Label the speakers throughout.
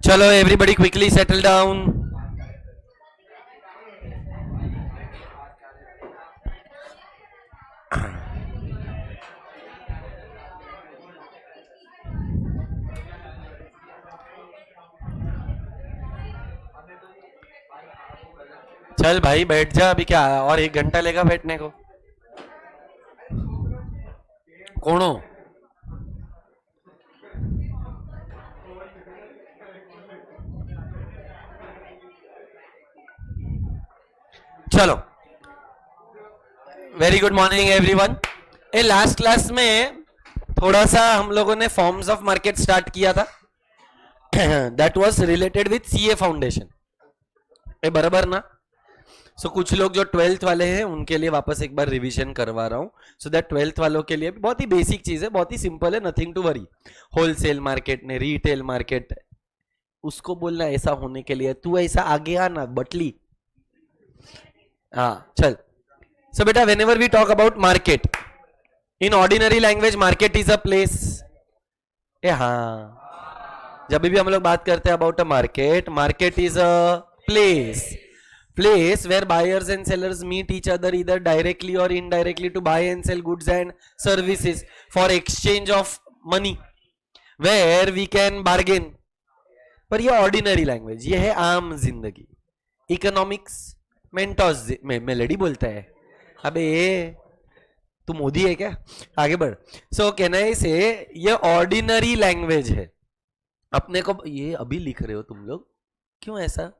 Speaker 1: चलो everybody quickly settle down. चल भाई बैठ जा, अभी क्या और 1 घंटा लेगा बैठने को। कौन हो? चलो वेरी गुड मॉर्निंग एवरीवन। ए लास्ट क्लास में थोड़ा सा हम लोगों ने फॉर्म्स ऑफ मार्केट स्टार्ट किया था। That was related with CA foundation. ए बराबर ना? सो कुछ लोग जो 12th वाले हैं उनके लिए वापस एक बार रिवीजन करवा रहा हूं, सो दैट 12th वालों के लिए बहुत ही बेसिक चीज है, बहुत ही सिंपल है, nothing to worry. Wholesale market ने रिटेल मार्केट उसको बोलना ऐसा होने के लिए तू ऐसा आगे आना बटली। हाँ चल। सो बेटा whenever we talk about market in ordinary language, market is a place. ए हाँ, जब भी हम लोग बात करते हैं about a market, market is a place where buyers and sellers meet each other either directly or indirectly to buy and sell goods and services for exchange of money, where we can bargain। पर ये ordinary language, ये है आम जिंदगी। Economics Mentos melody बोलता है। अबे तू मोदी है क्या? आगे बढ़। सो कहना है से ये ऑर्डिनरी लैंग्वेज है। अपने को ये अभी लिख रहे हो तुम लोग, क्यों ऐसा?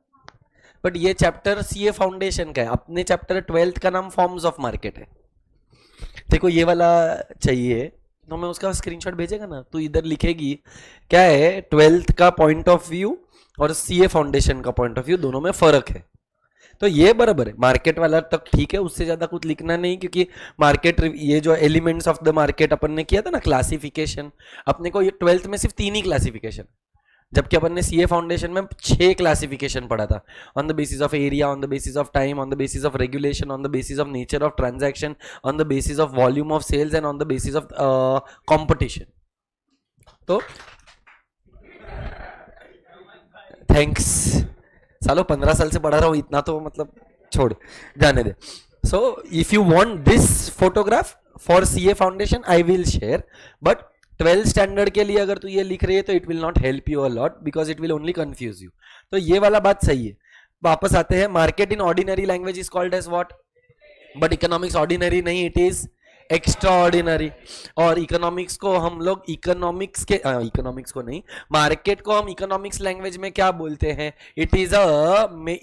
Speaker 1: बट ये चैप्टर सीए फाउंडेशन का है, अपने चैप्टर 12th का नाम फॉर्म्स ऑफ मार्केट है। देखो ये वाला चाहिए तो मैं उसका स्क्रीनशॉट भेजेगा ना, तो इधर लिखेगी क्या है 12th का पॉइंट ऑफ व्यू और सीए फाउंडेशन का पॉइंट ऑफ व्यू, दोनों में फर्क है। तो ये बराबर है, मार्केट वाला तक ठीक है, उससे ज्यादा कुछ लिखना नहीं, क्योंकि मार्केट ये जो एलिमेंट्स ऑफ द मार्केट अपन ने किया था ना क्लासिफिकेशन, अपने को ये 12th में सिर्फ 3 ही क्लासिफिकेशन, जबकि अपन ने सीए फाउंडेशन में 6 क्लासिफिकेशन पढ़ा था। On the basis of area, on the basis of time, on the basis of regulation, on the basis of nature of transaction, on the basis of volume of sales and on the basis of competition. तो thanks सालो, 15 साल से पढ़ा रहा हूं, इतना तो मतलब छोड़ जाने दे। So if you want this photograph for CA foundation I will share, but 12th standard के लिए अगर तू ये लिख रही है तो it will not help you a lot, because it will only confuse you. तो ये वाला बात सही है। वापस आते हैं, market in ordinary language is called as what? But economics ordinary नहीं, इट इज एक्स्ट्रा ऑर्डिनरी। और इकोनॉमिक्स को हम लोग इकोनॉमिक्स को नहीं, मार्केट को हम इकोनॉमिक्स लैंग्वेज में क्या बोलते हैं? It is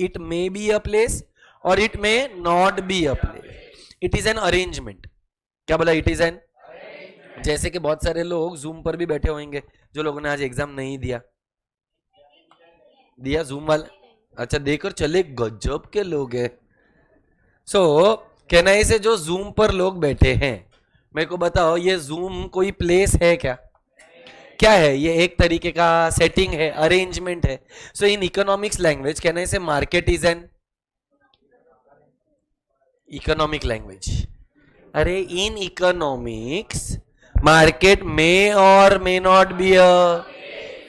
Speaker 1: it may be a place और it may not be a place. It is an arrangement. क्या बोला? इट इज एन, जैसे कि बहुत सारे लोग जूम पर भी बैठे होंगे जो लोगों ने आज एग्जाम नहीं दिया जूम वाला। अच्छा देकर चले, गजब के लोग हैं। सो कहना से जो जूम पर लोग बैठे हैं, मेरे को बताओ ये जूम कोई प्लेस है क्या? क्या है ये? एक तरीके का सेटिंग है, अरेंजमेंट है। सो इन इकोनॉमिक्स लैंग्वेज कहना से market is an economic language. अरे in economics market may or may not be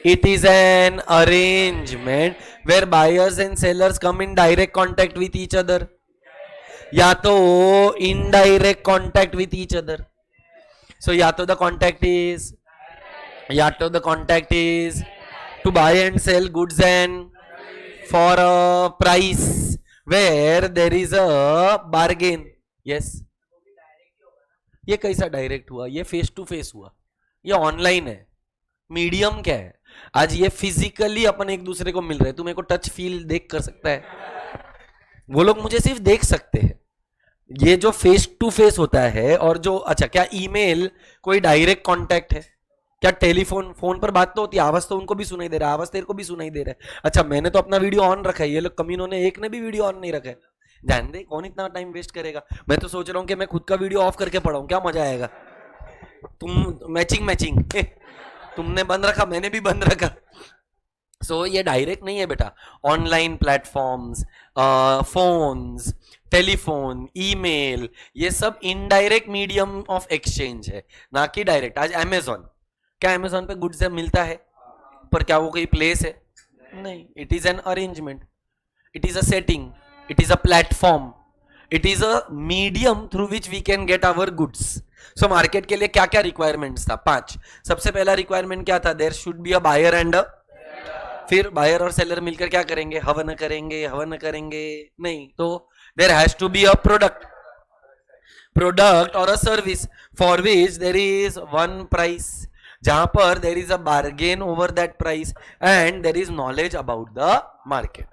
Speaker 1: it is an arrangement where buyers and sellers come in direct contact with each other, या तो indirect contact with each other। so या तो the contact is to buy and sell goods and for a price where there is a bargain। yes, ये कैसा direct हुआ? ये face to face हुआ, ये ऑनलाइन है। मीडियम क्या है? आज ये फिजिकली अपन एक दूसरे को मिल रहे हैं, तू मेरे को टच फील देख कर सकता है, वो लोग मुझे सिर्फ देख सकते हैं। ये जो फेस टू फेस होता है, और जो अच्छा क्या ईमेल कोई डायरेक्ट कांटेक्ट है क्या? टेलीफोन, फोन पर बात तो होती है, आवाज तो उनको भी सुनाई दे रहा है, आवाज तेरे को भी सुनाई दे रहा है। अच्छा मैंने तो अपना वीडियो ऑन रखा है, ये लोग कमीनों ने एक ने भी वीडियो ऑन नहीं रखा है। जान दे, कौन इतना टाइम वेस्ट करेगा? मैं तो सोच रहा हूँ कि मैं खुद का वीडियो ऑफ करके पढ़ाऊँ, क्या मजा आएगा। तुम मैचिंग तुमने बंद रखा, मैंने भी बंद रखा। सो ये डायरेक्ट नहीं है बेटा। Online platforms, phones, telephone, email, ये सब इनडायरेक्ट मीडियम ऑफ एक्सचेंज है, ना कि डायरेक्ट। आज अमेजोन, क्या अमेजोन पे गुड्स मिलता है? पर क्या वो कोई प्लेस है? नहीं, it is an arrangement, it is a setting, it is a platform, it is a medium through which we can get our goods. So market के लिए क्या क्या requirements था? 5. सबसे पहला requirement क्या था? There should be a buyer and a, फिर बायर और सेलर मिलकर क्या करेंगे? हवन करेंगे, हवन करेंगे नहीं, तो there has to be a product or a service for which there is one price, जहां पर there is a bargain over that price and there is knowledge about the market.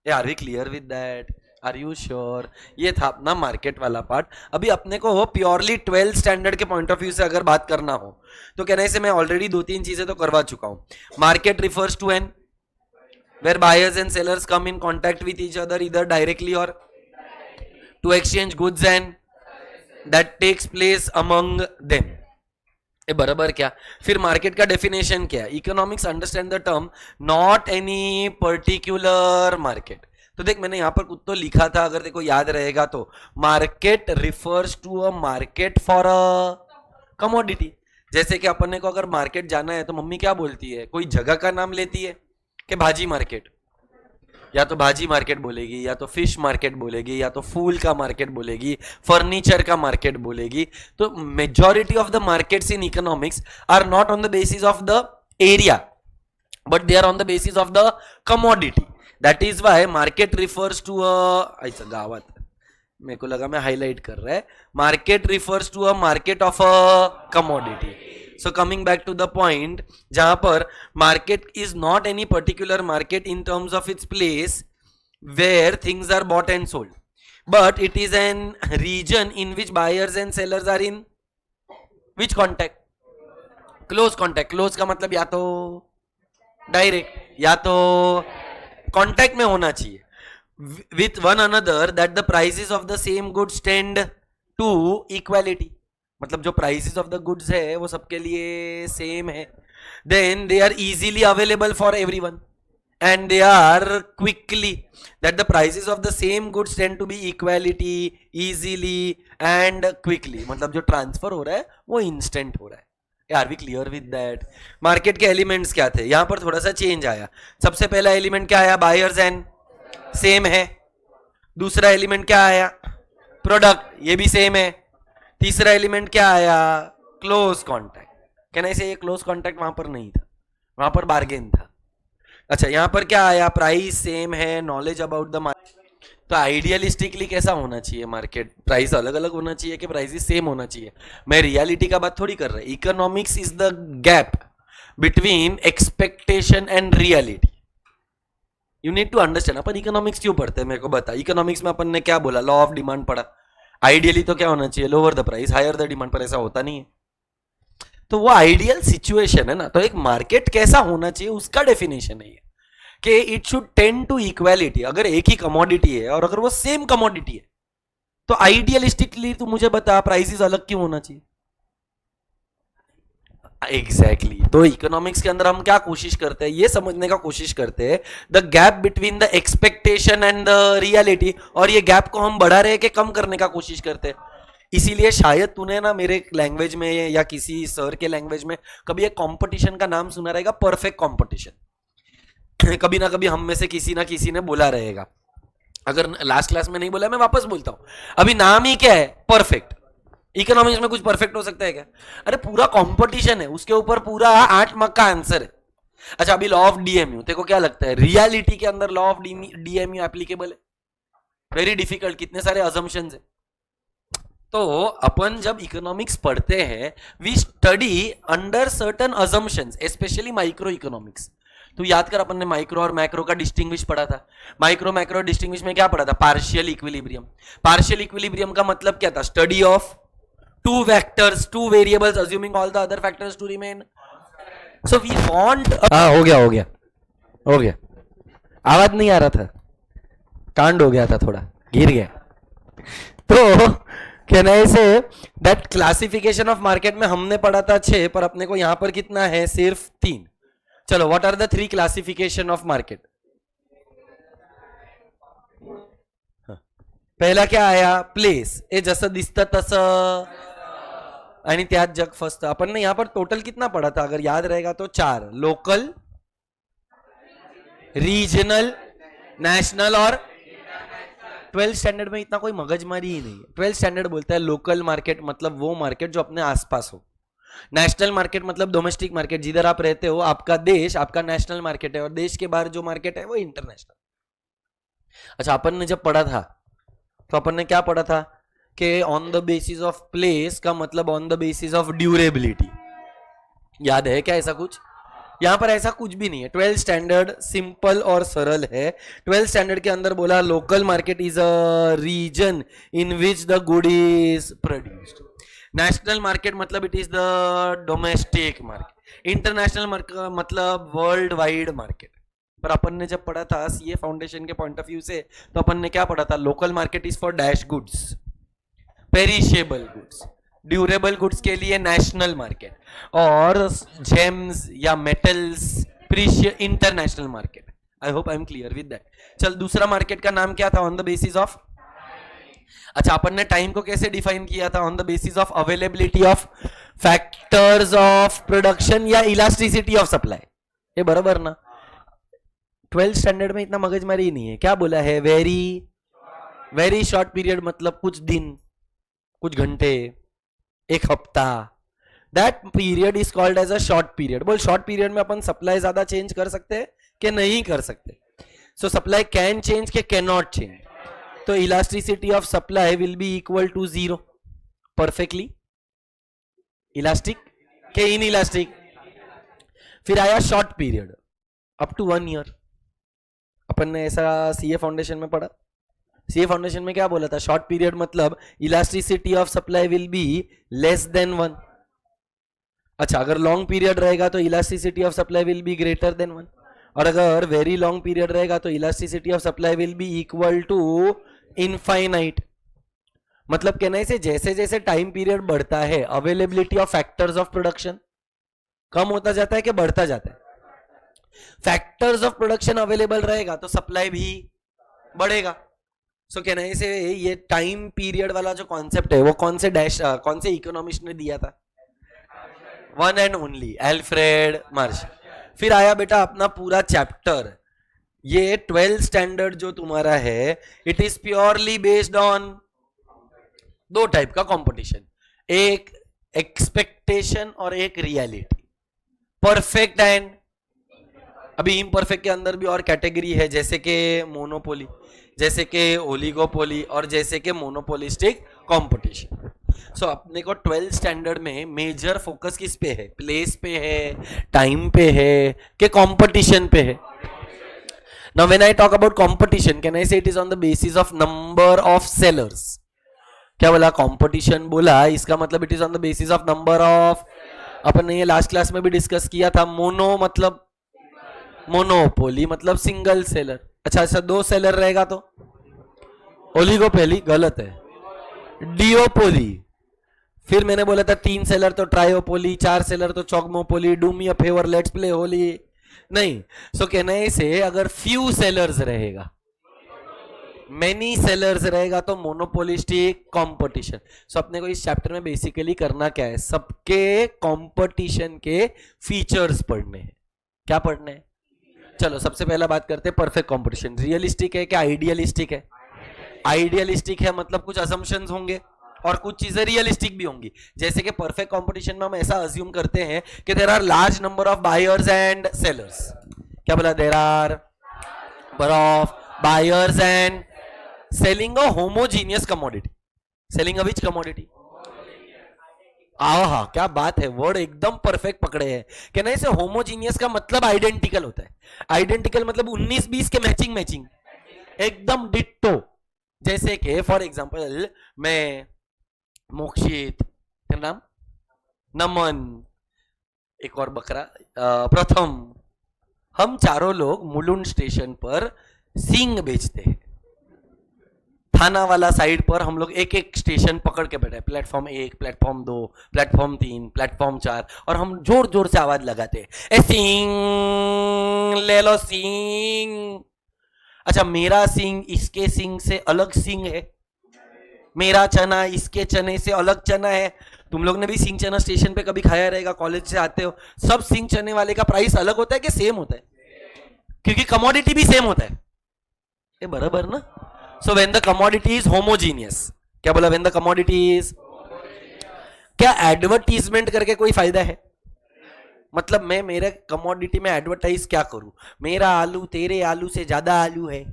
Speaker 1: Yeah, are we clear with that? Are you sure? ये था अपना market वाला part. अभी अपने को हो प्योरली 12th स्टैंडर्ड के पॉइंट ऑफ व्यू से अगर बात करना हो तो कहने से मैं ऑलरेडी 2-3 चीजें तो करवा चुका हूं. Market refers to an where buyers and sellers come in contact with each other either directly or to exchange goods and that takes place among them. ए बराबर क्या? फिर मार्केट का डेफिनेशन क्या है? Economics understand the term not any particular market. तो देख मैंने यहां पर कुछ तो लिखा था, अगर देखो याद रहेगा तो market refers to a market for a commodity. जैसे कि अपन को अगर मार्केट जाना है तो मम्मी क्या बोलती है? कोई जगह का नाम लेती है कि भाजी मार्केट, या तो भाजी मार्केट बोलेगी, या तो फिश मार्केट बोलेगी, या तो फूल का मार्केट बोलेगी, फर्नीचर का मार्केट बोलेगी. तो majority of the markets in economics are not on the basis of the area but they are on the basis of the commodity. That is why market refers to ऐसा गावात मेरे को लगा मैं highlight कर रहा है. Market refers to a market of a commodity. So coming back to the point, जहां पर market is not any particular market in terms of its place where things are bought and sold, but it is an region in which buyers and sellers are in which contact? Close contact. Close का मतलब या तो direct या तो contact में होना चाहिए with one another that the prices of the same goods tend to equality. मतलब जो प्राइसेस ऑफ द गुड्स है वो सबके लिए सेम है. Then they are easily available for everyone and they are quickly. That the prices of the same goods tend to be equality, easily and quickly. मतलब जो transfer हो रहा है वो इंस्टेंट हो रहा है. Are we clear with that? Market के एलिमेंट्स क्या थे? यहां पर थोड़ा सा चेंज आया. सबसे पहला एलिमेंट क्या आया? बायर्स एंड सेम है. दूसरा एलिमेंट क्या आया? प्रोडक्ट, ये भी सेम है. तीसरा एलिमेंट क्या आया? Close contact. कहना ऐसे ये क्लोज कॉन्टैक्ट वहां पर नहीं था, वहां पर बार्गेन था. अच्छा, यहां पर क्या आया? प्राइस सेम है, नॉलेज अबाउट द मार्केट. तो आइडियलिस्टिकली कैसा होना चाहिए मार्केट? प्राइस अलग अलग होना चाहिए कि प्राइस सेम होना चाहिए? मैं रियलिटी का बात थोड़ी कर रहा है. Economics is the gap between expectation and reality. You need to understand. अपन इकोनॉमिक्स क्यों पढ़ते हैं मेरे को बता. इकोनॉमिक्स में अपन ने क्या बोला? लॉ ऑफ डिमांड पढ़ा. आइडियली तो क्या होना चाहिए? Lower the price higher the demand, पर ऐसा होता नहीं है. तो वो आइडियल सिचुएशन है ना. तो एक मार्केट कैसा होना चाहिए उसका डेफिनेशन है कि it should tend to equality. अगर एक ही कमोडिटी है और अगर वो सेम कमोडिटी है तो आइडियलिस्टिकली तू मुझे बता प्राइसेस अलग क्यों होना चाहिए? एग्जैक्टली. तो इकोनॉमिक्स के अंदर हम क्या कोशिश करते हैं? ये समझने का कोशिश करते हैं the gap between the expectation and the reality, और ये गैप को हम बढ़ा रहे कि कम करने का कोशिश करते हैं. इसीलिए शायद तूने ना मेरे लैंग्वेज में या किसी सर के लैंग्वेज में कभी एक कंपटीशन का नाम सुना रहेगा, परफेक्ट कंपटीशन. कभी ना कभी हम में से किसी ने बोला रहेगा. अगर लास्ट क्लास में नहीं बोला मैं वापस बोलता हूं. अभी नाम ही क्या है? परफेक्ट. इकोनॉमिक्स में कुछ परफेक्ट हो सकता है क्या? अरे पूरा कंपटीशन है, उसके ऊपर पूरा 8 मार्क का आंसर है. अच्छा, अभी लॉ ऑफ डीएमयू तेरे को क्या लगता है? रियलिटी के अंदर लॉ ऑफ डीएमयू एप्लीकेबल है? Very difficult. कितने सारे अजम्पशंस है. तो अपन जब इकोनॉमिक्स पढ़ते हैं we study under certain assumptions, especially micro economics. तो याद कर अपन ने माइक्रो और मैक्रो का डिस्टिंग्विश पढ़ा था. माइक्रो मैक्रो डिस्टिंग्विश में क्या पढ़ा था? Partial equilibrium. पार्शियल इक्विलिब्रियम का मतलब क्या था? Study of two vectors, two variables, assuming all the other factors to remain. So we want. हो गया. आवाज नहीं आ रहा था, कांड हो गया था, थोड़ा गिर गया. तो कहने say that classification of market में हमने पढ़ा था 6, पर अपने को यहां पर कितना है? सिर्फ 3. चलो, what are the 3 classification of market? पहिला क्या आया? प्लेस. हे जसं दिसतं तसं आणि त्यात जग फसतं. अपन ने यहां पर टोटल कितना पढ़ा था? अगर याद रहेगा तो 4. लोकल, रीजनल, नेशनल और 12th स्टैंडर्ड में इतना कोई मगजमारी ही नहीं है. 12th स्टैंडर्ड बोलता है लोकल मार्केट मतलब वो मार्केट जो अपने आसपास हो. नेशनल मार्केट मतलब डोमेस्टिक मार्केट, जिधर आप रहते हो आपका देश आपका नेशनल मार्केट है, और देश के बाहर जो मार्केट है वो इंटरनेशनल. अच्छा, अपन ने जब पढ़ा था तो अपन ने क्या पढ़ा था कि on the basis of place का मतलब on the basis of durability. याद है क्या ऐसा कुछ? यहां पर ऐसा कुछ भी नहीं है. 12th स्टैंडर्ड सिंपल और सरल है. 12th स्टैंडर्ड के अंदर बोला local market is a region in which the good is produced. National market मतलब it is the domestic market. International मतलब वर्ल्ड वाइड मार्केट. पर अपन ने जब पढ़ा था सीए फाउंडेशन के पॉइंट ऑफ व्यू से तो अपन ने क्या पढ़ा था? Local market is for dash goods, perishable goods. Durable goods के लिए नेशनल मार्केट, और जेम्स या metals international market. I hope I am clear with that. चल, दूसरा मार्केट का नाम क्या था? On the basis of. अच्छा, अपन ने टाइम को कैसे डिफाइन किया था? On the basis of availability of factors of production या इलास्टिसिटी ऑफ सप्लाई. ये बराबर ना? 12th स्टैंडर्ड में इतना मगजमारी नहीं है. क्या बोला है? वेरी शॉर्ट पीरियड मतलब कुछ दिन, कुछ घंटे, एक हफ्ता. That period is called as a short period. बोल, शॉर्ट पीरियड में अपन सप्लाई ज्यादा चेंज कर सकते हैं कि नहीं कर सकते? सो सप्लाई कैन चेंज के कैन नॉट चेंज. तो elasticity of supply will be equal to 0. Perfectly elastic के इन इलास्टिक. फिर आया short period up to 1 year. अपन ने ऐसा सीए फाउंडेशन में पढ़ा. सीए फाउंडेशन में क्या बोला था? शॉर्ट पीरियड मतलब elasticity of supply will be less than 1. अच्छा, अगर लॉन्ग पीरियड रहेगा तो elasticity of supply will be greater than 1, और अगर वेरी लॉन्ग पीरियड रहेगा तो elasticity of supply will be equal to infinite. मतलब कहना है जैसे जैसे टाइम पीरियड बढ़ता है availability of factors of production कम होता जाता है कि बढ़ता जाता है? फैक्टर्स ऑफ प्रोडक्शन अवेलेबल रहेगा तो सप्लाई भी बढ़ेगा. सो कहना है ये टाइम पीरियड वाला जो कॉन्सेप्ट है वो कौन से इकोनॉमिस्ट ने दिया था? One and only Alfred Marshall. फिर आया बेटा अपना पूरा चैप्टर. ये 12th स्टैंडर्ड जो तुम्हारा है it is purely based on 2 type का कंपटीशन. एक एक्सपेक्टेशन और एक रियलिटी. परफेक्ट एंड अभी इम्परफेक्ट के अंदर भी और कैटेगरी है, जैसे कि मोनोपोली, जैसे कि ओलिगोपोली, और जैसे कि मोनोपोलिस्टिक कंपटीशन. सो अपने को 12th स्टैंडर्ड में मेजर फोकस किस पे है? प्लेस पे है, टाइम पे है, कि कंपटीशन पे है? Now when I talk about competition can I say it is on the basis of number of sellers. क्या बोला? कंपटीशन बोला, इसका मतलब it is on the basis of number of. अपन ने ये लास्ट क्लास में भी डिस्कस किया था. मोनो मतलब मोनोपोली मतलब सिंगल सेलर. अच्छा, 2 सेलर रहेगा तो ओलिगोपोली. गलत है, डिओपोली. फिर मैंने बोला था 3 सेलर तो ट्रायोपोली, 4 सेलर तो चॉग्मोपोली. Do me a favour, let's play Holi. नहीं. सो कहने से अगर फ्यू सेलर्स रहेगा, मेनी सेलर्स रहेगा तो मोनोपोलिस्टिक कंपटीशन. सो अपने को इस चैप्टर में बेसिकली करना क्या है? सबके कंपटीशन के फीचर्स पढ़ने हैं. क्या पढ़ने हैं? चलो सबसे पहला बात करते हैं परफेक्ट कंपटीशन. रियलिस्टिक है क्या आइडियलिस्टिक है? आइडियलिस्टिक है मतलब कुछ असम्पशंस होंगे और कुछ चीजें रियलिस्टिक भी होंगी. जैसे कि परफेक्ट कंपटीशन में हम ऐसा अज्यूम करते हैं कि there are large number of buyers and sellers. क्या बोला? There are number of buyers and selling a homogeneous commodity. Selling a which commodity? हाँ, क्या बात है, वर्ड एकदम परफेक्ट पकड़े हैं. कहना है होमोजीनियस का मतलब आइडेंटिकल होता है. आइडेंटिकल मतलब 19-20 के मैचिंग एकदम डिट्टो. जैसे कि फॉर एग्जांपल मैं, मोक्षित, तेरा नाम नमन, एक और बकरा, प्रथम, हम चारों लोग मुलुंड स्टेशन पर सींग बेचते हैं. थाना वाला साइड पर हम लोग एक एक स्टेशन पकड़ के बैठे, प्लेटफॉर्म 1, प्लेटफॉर्म 2, प्लेटफॉर्म 3, प्लेटफॉर्म 4, और हम जोर जोर से आवाज लगाते हैं, ए सिंग ले लो सिंग. अच्छा, मेरा सिंग इसके सिंग से अलग सिंग है, मेरा चना इसके चने से अलग चना है. तुम लोग ने भी सिंग चना स्टेशन पे कभी खाया रहेगा, कॉलेज से आते हो. सब सिंग चने वाले का प्राइस अलग होता है कि सेम होता है? क्योंकि कमोडिटी भी सेम होता है, ये बराबर ना. So when the commodity is homogeneous, क्या बोला, व्हेन द कमोडिटी इज, क्या एडवर्टीजमेंट करके कोई फायदा है? मतलब मैं मेरे कमोडिटी में एडवर्टाइज क्या करूं, मेरा आलू तेरे आलू से ज्यादा आलू है,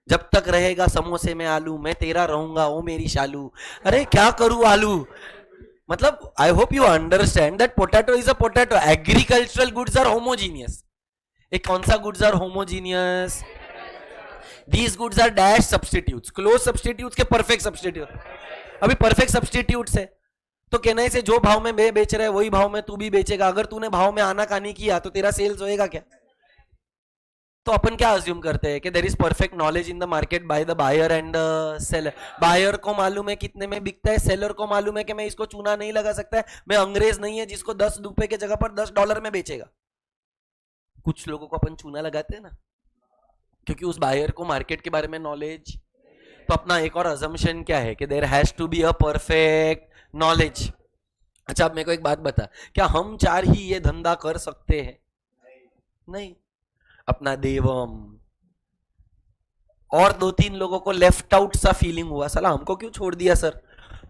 Speaker 1: जब तक रहेगा समोसे में आलू मैं तेरा रहूंगा ओ मेरी शालू. अरे क्या करूं आलू, मतलब I hope you understand that potato is a potato. Agricultural goods are homogeneous. एक कौन सा goods are homogeneous? These goods are dash substitutes, close substitutes के परफेक्ट सब्स्टिट्यूट. अभी परफेक्ट सब्स्टिट्यूट्स है तो कहना से जो भाव में मैं बेच रहा है वही भाव में तू भी बेचेगा. अगर तूने भाव में आनाकानी किया तो तेरा सेल्स होएगा क्या? तो अपन क्या अज्यूम करते हैं कि there is perfect knowledge in the market by the buyer and the seller. Buyer को मालूम है कितने में बिकता है, सेलर को मालूम है कि मैं इसको चूना नहीं लगा सकता है, मैं अंग्रेज नहीं है जिसको 10 रुपए की जगह पर $10 में बेचेगा. कुछ लोगों को अपन चूना लगाते हैं ना, क्योंकि उस बायर को मार्केट के बारे में नॉलेज. तो अपना एक और अजम्पशन क्या है कि there has to be a perfect knowledge. अच्छा अब मेरे को एक बात बता, क्या हम चार ही ये धंधा कर सकते हैं? नहीं. अपना देवम और 2-3 लोगों को लेफ्ट आउट सा फीलिंग हुआ, साला हमको क्यों छोड़ दिया सर.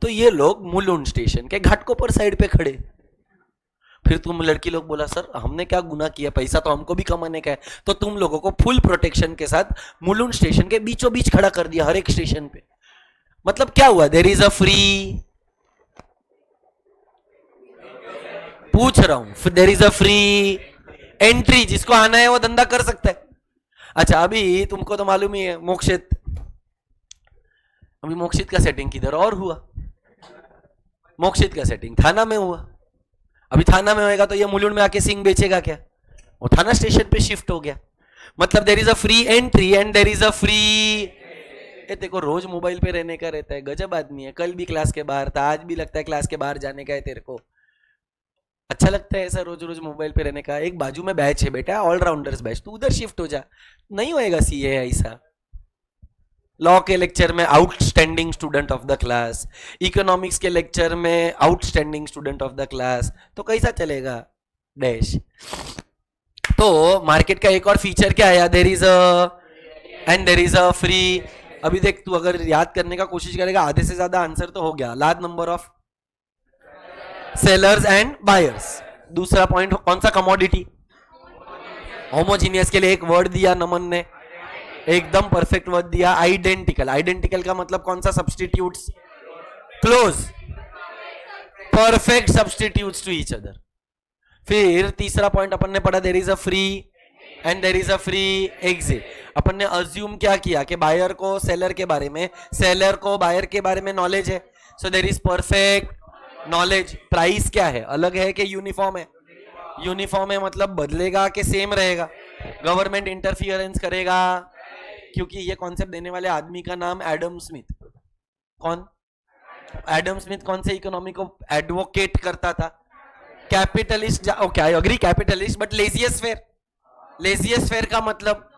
Speaker 1: तो ये लोग मुलुंड स्टेशन के घाटकोपर साइड पे खड़े. फिर तुम लड़की लोग बोला सर हमने क्या गुनाह किया, पैसा तो हमको भी कमाने का है. तो तुम लोगों को फुल प्रोटेक्शन के साथ मुलुंड स्टेशन के बीचों बीच खड़ा कर दिया, हर एक स्टेशन पे. मतलब क्या हुआ, देयर इज अ फ्री, पूछ रहा हूं, there is a free entry, जिसको आना है वो धंधा कर सकता है. अच्छा अभी तुमको तो मालूम ही है मोक्षित, अभी मोक्षित का सेटिंग किधर और हुआ? मोक्षित का सेटिंग थाना में हुआ. अभी थाना में होएगा तो ये मुलुंड में आके सिंह बेचेगा क्या? वो थाना स्टेशन पे शिफ्ट हो गया. मतलब there is a free entry and there is a free. देखो रोज मोबाइल पे रहने का रहता है, गजब आदमी है. कल भी क्लास के बाहर था, आज भी लगता है क्लास के बाहर जाने का है तेरे को. अच्छा लगता है ऐसा रोज रोज मोबाइल पे रहने का? एक बाजू में बैच है बेटा, ऑलराउंडर्स बैच, तू उधर शिफ्ट हो जा. नहीं होएगा सीए ऐसा. लॉ के लेक्चर में outstanding student of the class, economics के लेक्चर में outstanding student of the class, तो कैसा चलेगा डैश. तो मार्केट का एक और फीचर क्या आया, there is a and there is a free. अभी देख तू अगर याद करने का कोशिश करेगा आधे से ज्यादा आंसर तो हो गया. Large number of sellers and buyers. दूसरा पॉइंट कौन सा, कमोडिटी. होमोजीनियस के लिए एक वर्ड दिया नमन ने, एकदम परफेक्ट वर्ड दिया, आइडेंटिकल. आइडेंटिकल का मतलब कौन सा, substitutes, close, perfect substitutes to each other. फिर तीसरा पॉइंट अपन ने पढ़ा, there is a free and there is a free exit. अपन ने अज्यूम क्या किया कि बायर को सेलर के बारे में, सेलर को बायर के बारे में नॉलेज है, so there is perfect knowledge. Price क्या है, अलग है कि यूनिफॉर्म है? यूनिफॉर्म है मतलब बदलेगा कि सेम रहेगा? गवर्नमेंट इंटरफियरेंस करेगा, क्योंकि ये कॉन्सेप्ट देने वाले आदमी का नाम एडम स्मिथ. कौन? एडम स्मिथ कौन से इकोनॉमी को एडवोकेट करता था? Capitalist. Okay I agree capitalist, but laissez faire. Laissez faire का मतलब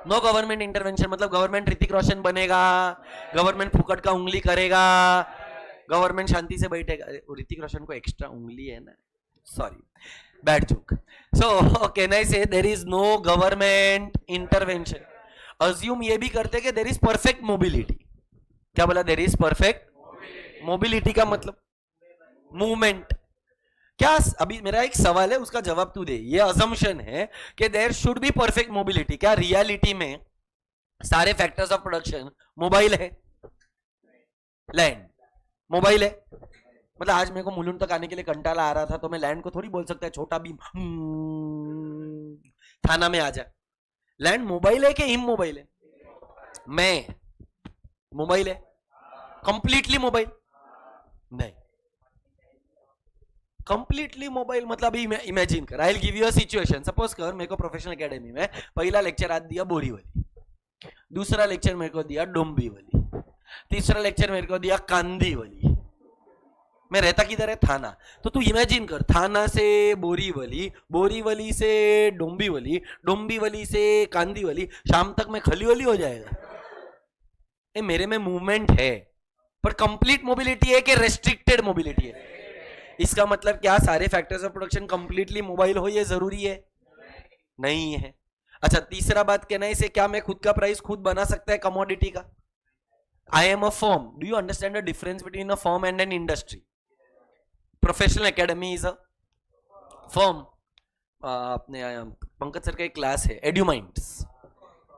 Speaker 1: नो गवर्नमेंट इंटरवेंशन. मतलब गवर्नमेंट ऋतिक रोशन बनेगा, गवर्नमेंट फुकट का उंगली करेगा, गवर्नमेंट शांति से बैठेगा. ऋतिक रोशन को एक्स्ट्रा उंगली है ना, sorry bad joke. So can I say there is no government intervention. Assume ये भी करते कि देयर इज परफेक्ट मोबिलिटी. क्या बोला, देयर इज परफेक्ट मोबिलिटी का मतलब मूवमेंट. क्या अभी मेरा एक सवाल है उसका जवाब तू दे. ये अजम्पशन है कि there should be perfect mobility. क्या रियलिटी में सारे फैक्टर्स ऑफ प्रोडक्शन मोबाइल है? लैंड मोबाइल है. मतलब आज मेरे को मुलुंड तक आने के लिए कंटाला आ रहा था तो मैं लैंड को थोड़ी बोल सकता है छोटा भीम थाना में आ जा. लैंड मोबाइल है कि इम मोबाइल है? मैं मोबाइल है, कंप्लीटली मोबाइल नहीं. कंप्लीटली मोबाइल मतलब इमेजिन कर, I will give you a situation. Suppose कर मेरे को प्रोफेशनल एकेडमी में पहला लेक्चर आज दिया बोरीवली, दूसरा लेक्चर मेरे को दिया डोंबिवली, तीसरा लेक्चर मेरे को दिया कांदीवली. मैं रहता किधर है? थाना. तो तू इमेजिन कर, थाना से बोरीवली, बोरीवली से डोंबिवली, डोंबिवली से कांदीवली, शाम तक मैं खलीवली हो जाएगा. मेरे में मूवमेंट है पर कंप्लीट मोबिलिटी है कि रेस्ट्रिक्टेड मोबिलिटी है? इसका मतलब क्या सारे factors of production completely mobile हो ये जरूरी है? नहीं है। अच्छा, तीसरा बात कहना है इसे, क्या मैं खुद का प्राइस खुद बना सकता है कमोडिटी का? आई am a firm. Do you understand the difference between a firm and an industry? Professional academy is a firm. अपने पंकज सर का एक क्लास है एड्यूमाइंड्स.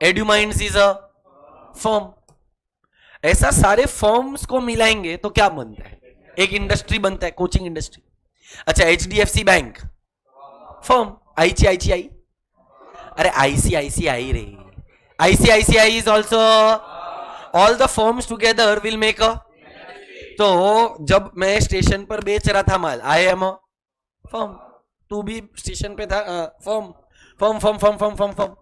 Speaker 1: एड्यूमाइंड्स इज अ फर्म. ऐसा सारे फर्म्स को मिलाएंगे तो क्या बनता है? एक इंडस्ट्री बनता है, कोचिंग इंडस्ट्री. अच्छा, HDFC बैंक फर्म. ICICI, अरे ICICI रे, ICICI is also all the firms together will make a. तो जब मैं स्टेशन पर बेच रहा था माल, आई एम अ फर्म. तू भी स्टेशन पे था, firm firm firm firm firm firm firm.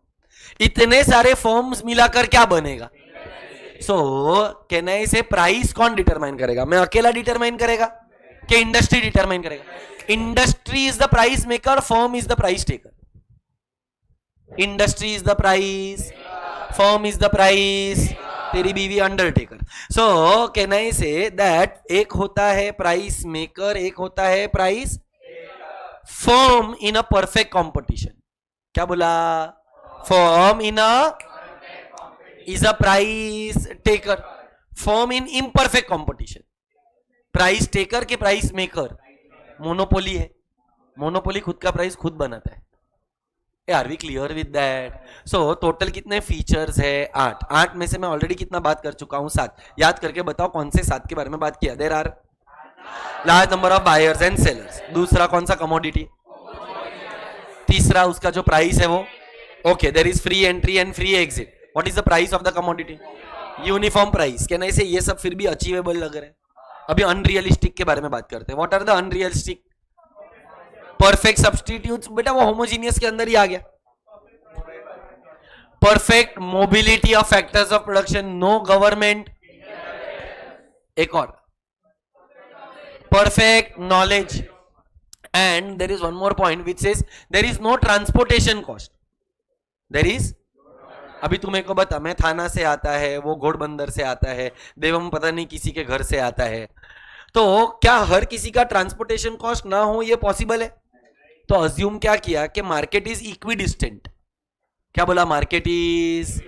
Speaker 1: इतने सारे फर्म्स मिलाकर क्या बनेगा? सो कहना है इसे, प्राइस कौन डिटरमाइन करेगा? मैं अकेला डिटरमाइन करेगा कि इंडस्ट्री डिटरमाइन करेगा? Industry is the price maker, firm is the price taker. Industry is the price, firm is the price, तेरी बीवी अंडरटेकर. सो कहना है इसे दैट एक होता है प्राइस मेकर, एक होता है price firm in a perfect competition. क्या बोला? Firm in a is a price taker, firm in imperfect competition. Price taker के प्राइस मेकर मोनोपोली है. मोनोपोली खुद का प्राइस खुद बनाता है. Are we clear with that? So total कितने फीचर्स है? 8. 8 में से मैं ऑलरेडी कितना बात कर चुका हूं? 7. याद करके बताओ कौन से 7 के बारे में बात किया? There are large number of buyers and sellers. दूसरा कौन सा? कमोडिटी. तीसरा उसका जो प्राइस है वो okay, there is free entry and free exit. What is the price of the commodity? Uniform price. कहना इसे ये सब फिर भी अचीवेबल लग रहे हैं. अभी अनरियलिस्टिक के बारे में बात करते हैं. What are the unrealistic? Perfect substitutes. बेटा वो होमोजीनियस के अंदर ही आ गया. Perfect mobility of factors of production, no government. एक और, perfect knowledge. And there is one more point which says there is no transportation cost. There is, अभी तुम्हें को बता, मैं थाना से आता है, वो घोड़बंदर से आता है, देवम पता नहीं किसी के घर से आता है. तो क्या हर किसी का ट्रांसपोर्टेशन कॉस्ट ना हो ये पॉसिबल है? तो अज्यूम क्या किया कि मार्केट इज इक्विडिस्टेंट. क्या बोला? Market is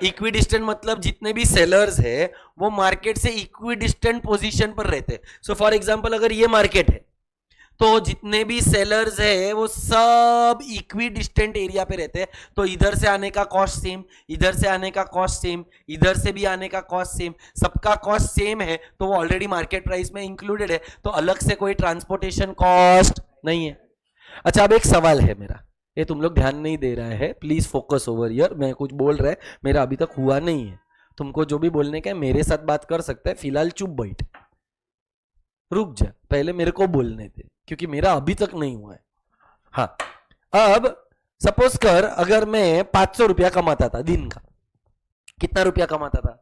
Speaker 1: equidistant. मतलब जितने भी सेलर्स है वो मार्केट से इक्विडिस्टेंट पोजीशन पर रहते. सो फॉर एग्जांपल अगर ये मार्केट है तो जितने भी सेलर्स है वो सब इक्विडिस्टेंट एरिया पे रहते हैं. तो इधर से आने का कॉस्ट सेम, इधर से आने का कॉस्ट सेम, इधर से भी आने का कॉस्ट सेम, सबका कॉस्ट सेम है. तो वो ऑलरेडी मार्केट प्राइस में इंक्लूडेड है. तो अलग से कोई ट्रांसपोर्टेशन कॉस्ट नहीं है. अच्छा, अब एक सवाल है मेरा, ये तुम लोग ध्यान नहीं दे रहे हैं, प्लीज फोकस ओवर हियर. मैं कुछ बोल रहा है, मेरा अभी तक हुआ नहीं है. तुमको जो भी बोलने का है मेरे साथ बात कर सकता है. फिलहाल चुप बैठ, रुक जा, पहले मेरे को बोलने दे क्योंकि मेरा अभी तक नहीं हुआ है. हाँ, अब सपोज कर अगर मैं 500 रुपया कमाता था दिन का. कितना रुपया कमाता था?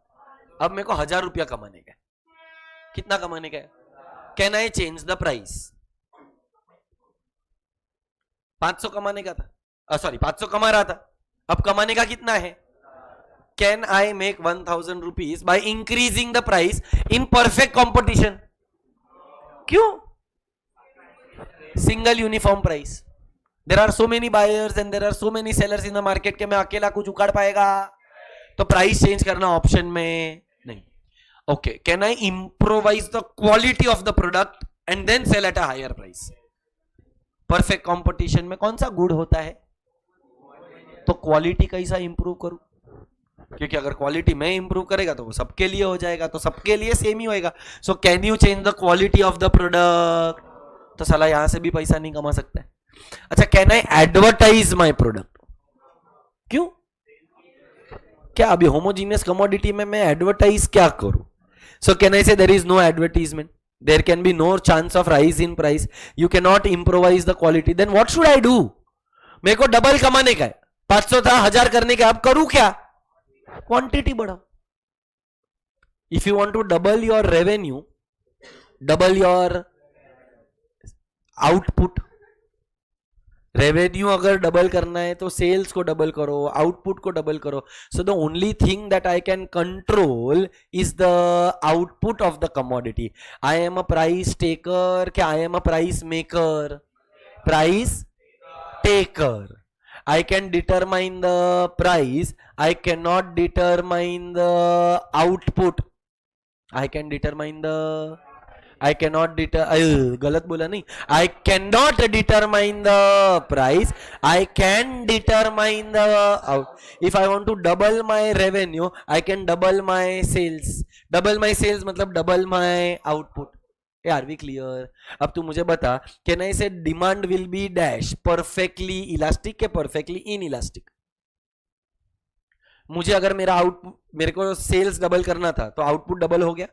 Speaker 1: अब मेरे को 1000 रुपया कमाने का. कितना कमाने का है? Can I change the price? 500 कमाने का था, सॉरी 500 कमा रहा था, अब कमाने का कितना है? Can I make 1000 rupees by increasing the price in perfect competition? क्यों? Single uniform price. There are so many buyers and there are so many sellers in the market के मैं अकेला कुछ उखाड़ पाएगा? तो प्राइस चेंज करना ऑप्शन में नहीं. Okay, can I improvise the quality of the product and then sell at a higher price? Perfect competition में कौन सा गुड होता है? तो क्वालिटी कैसा इंप्रूव करूं? क्योंकि अगर क्वालिटी में इंप्रूव करेगा तो वो सबके लिए हो जाएगा, तो सबके लिए सेम ही होएगा. So can you change the quality of the product? तो साला यहां से भी पैसा नहीं कमा सकता है. अच्छा, can I advertise my product? क्यों? क्या अभी होमोजीनियस कमोडिटी में मैं एडवर्टाइज क्या करूं? सो can I say there is no advertisement, there can be no chance of rise in price, you can not improvise the quality. Then what should I do? मेरे को double कमाने का है, 500 था 1000 करने का, अब करूं क्या? क्वांटिटी बढ़ाओ. If you want to double your revenue, double your output. Revenue अगर डबल करना है तो सेल्स को डबल करो, आउटपुट को डबल करो. So the only thing that I can control is the output of the commodity. I am a price taker क्या I am a price maker? Price taker. I can determine the price. I cannot determine the output. I can determine the. I cannot गलत बोला नहीं. I cannot determine the price. I can determine the. If I want to double my revenue, I can double my sales. Double my sales मतलब double my output. Are we clear? अब तू मुझे बता, can I say demand will be dash perfectly elastic के perfectly inelastic? मुझे अगर मेरे को सेल्स डबल करना था तो आउटपुट डबल हो गया.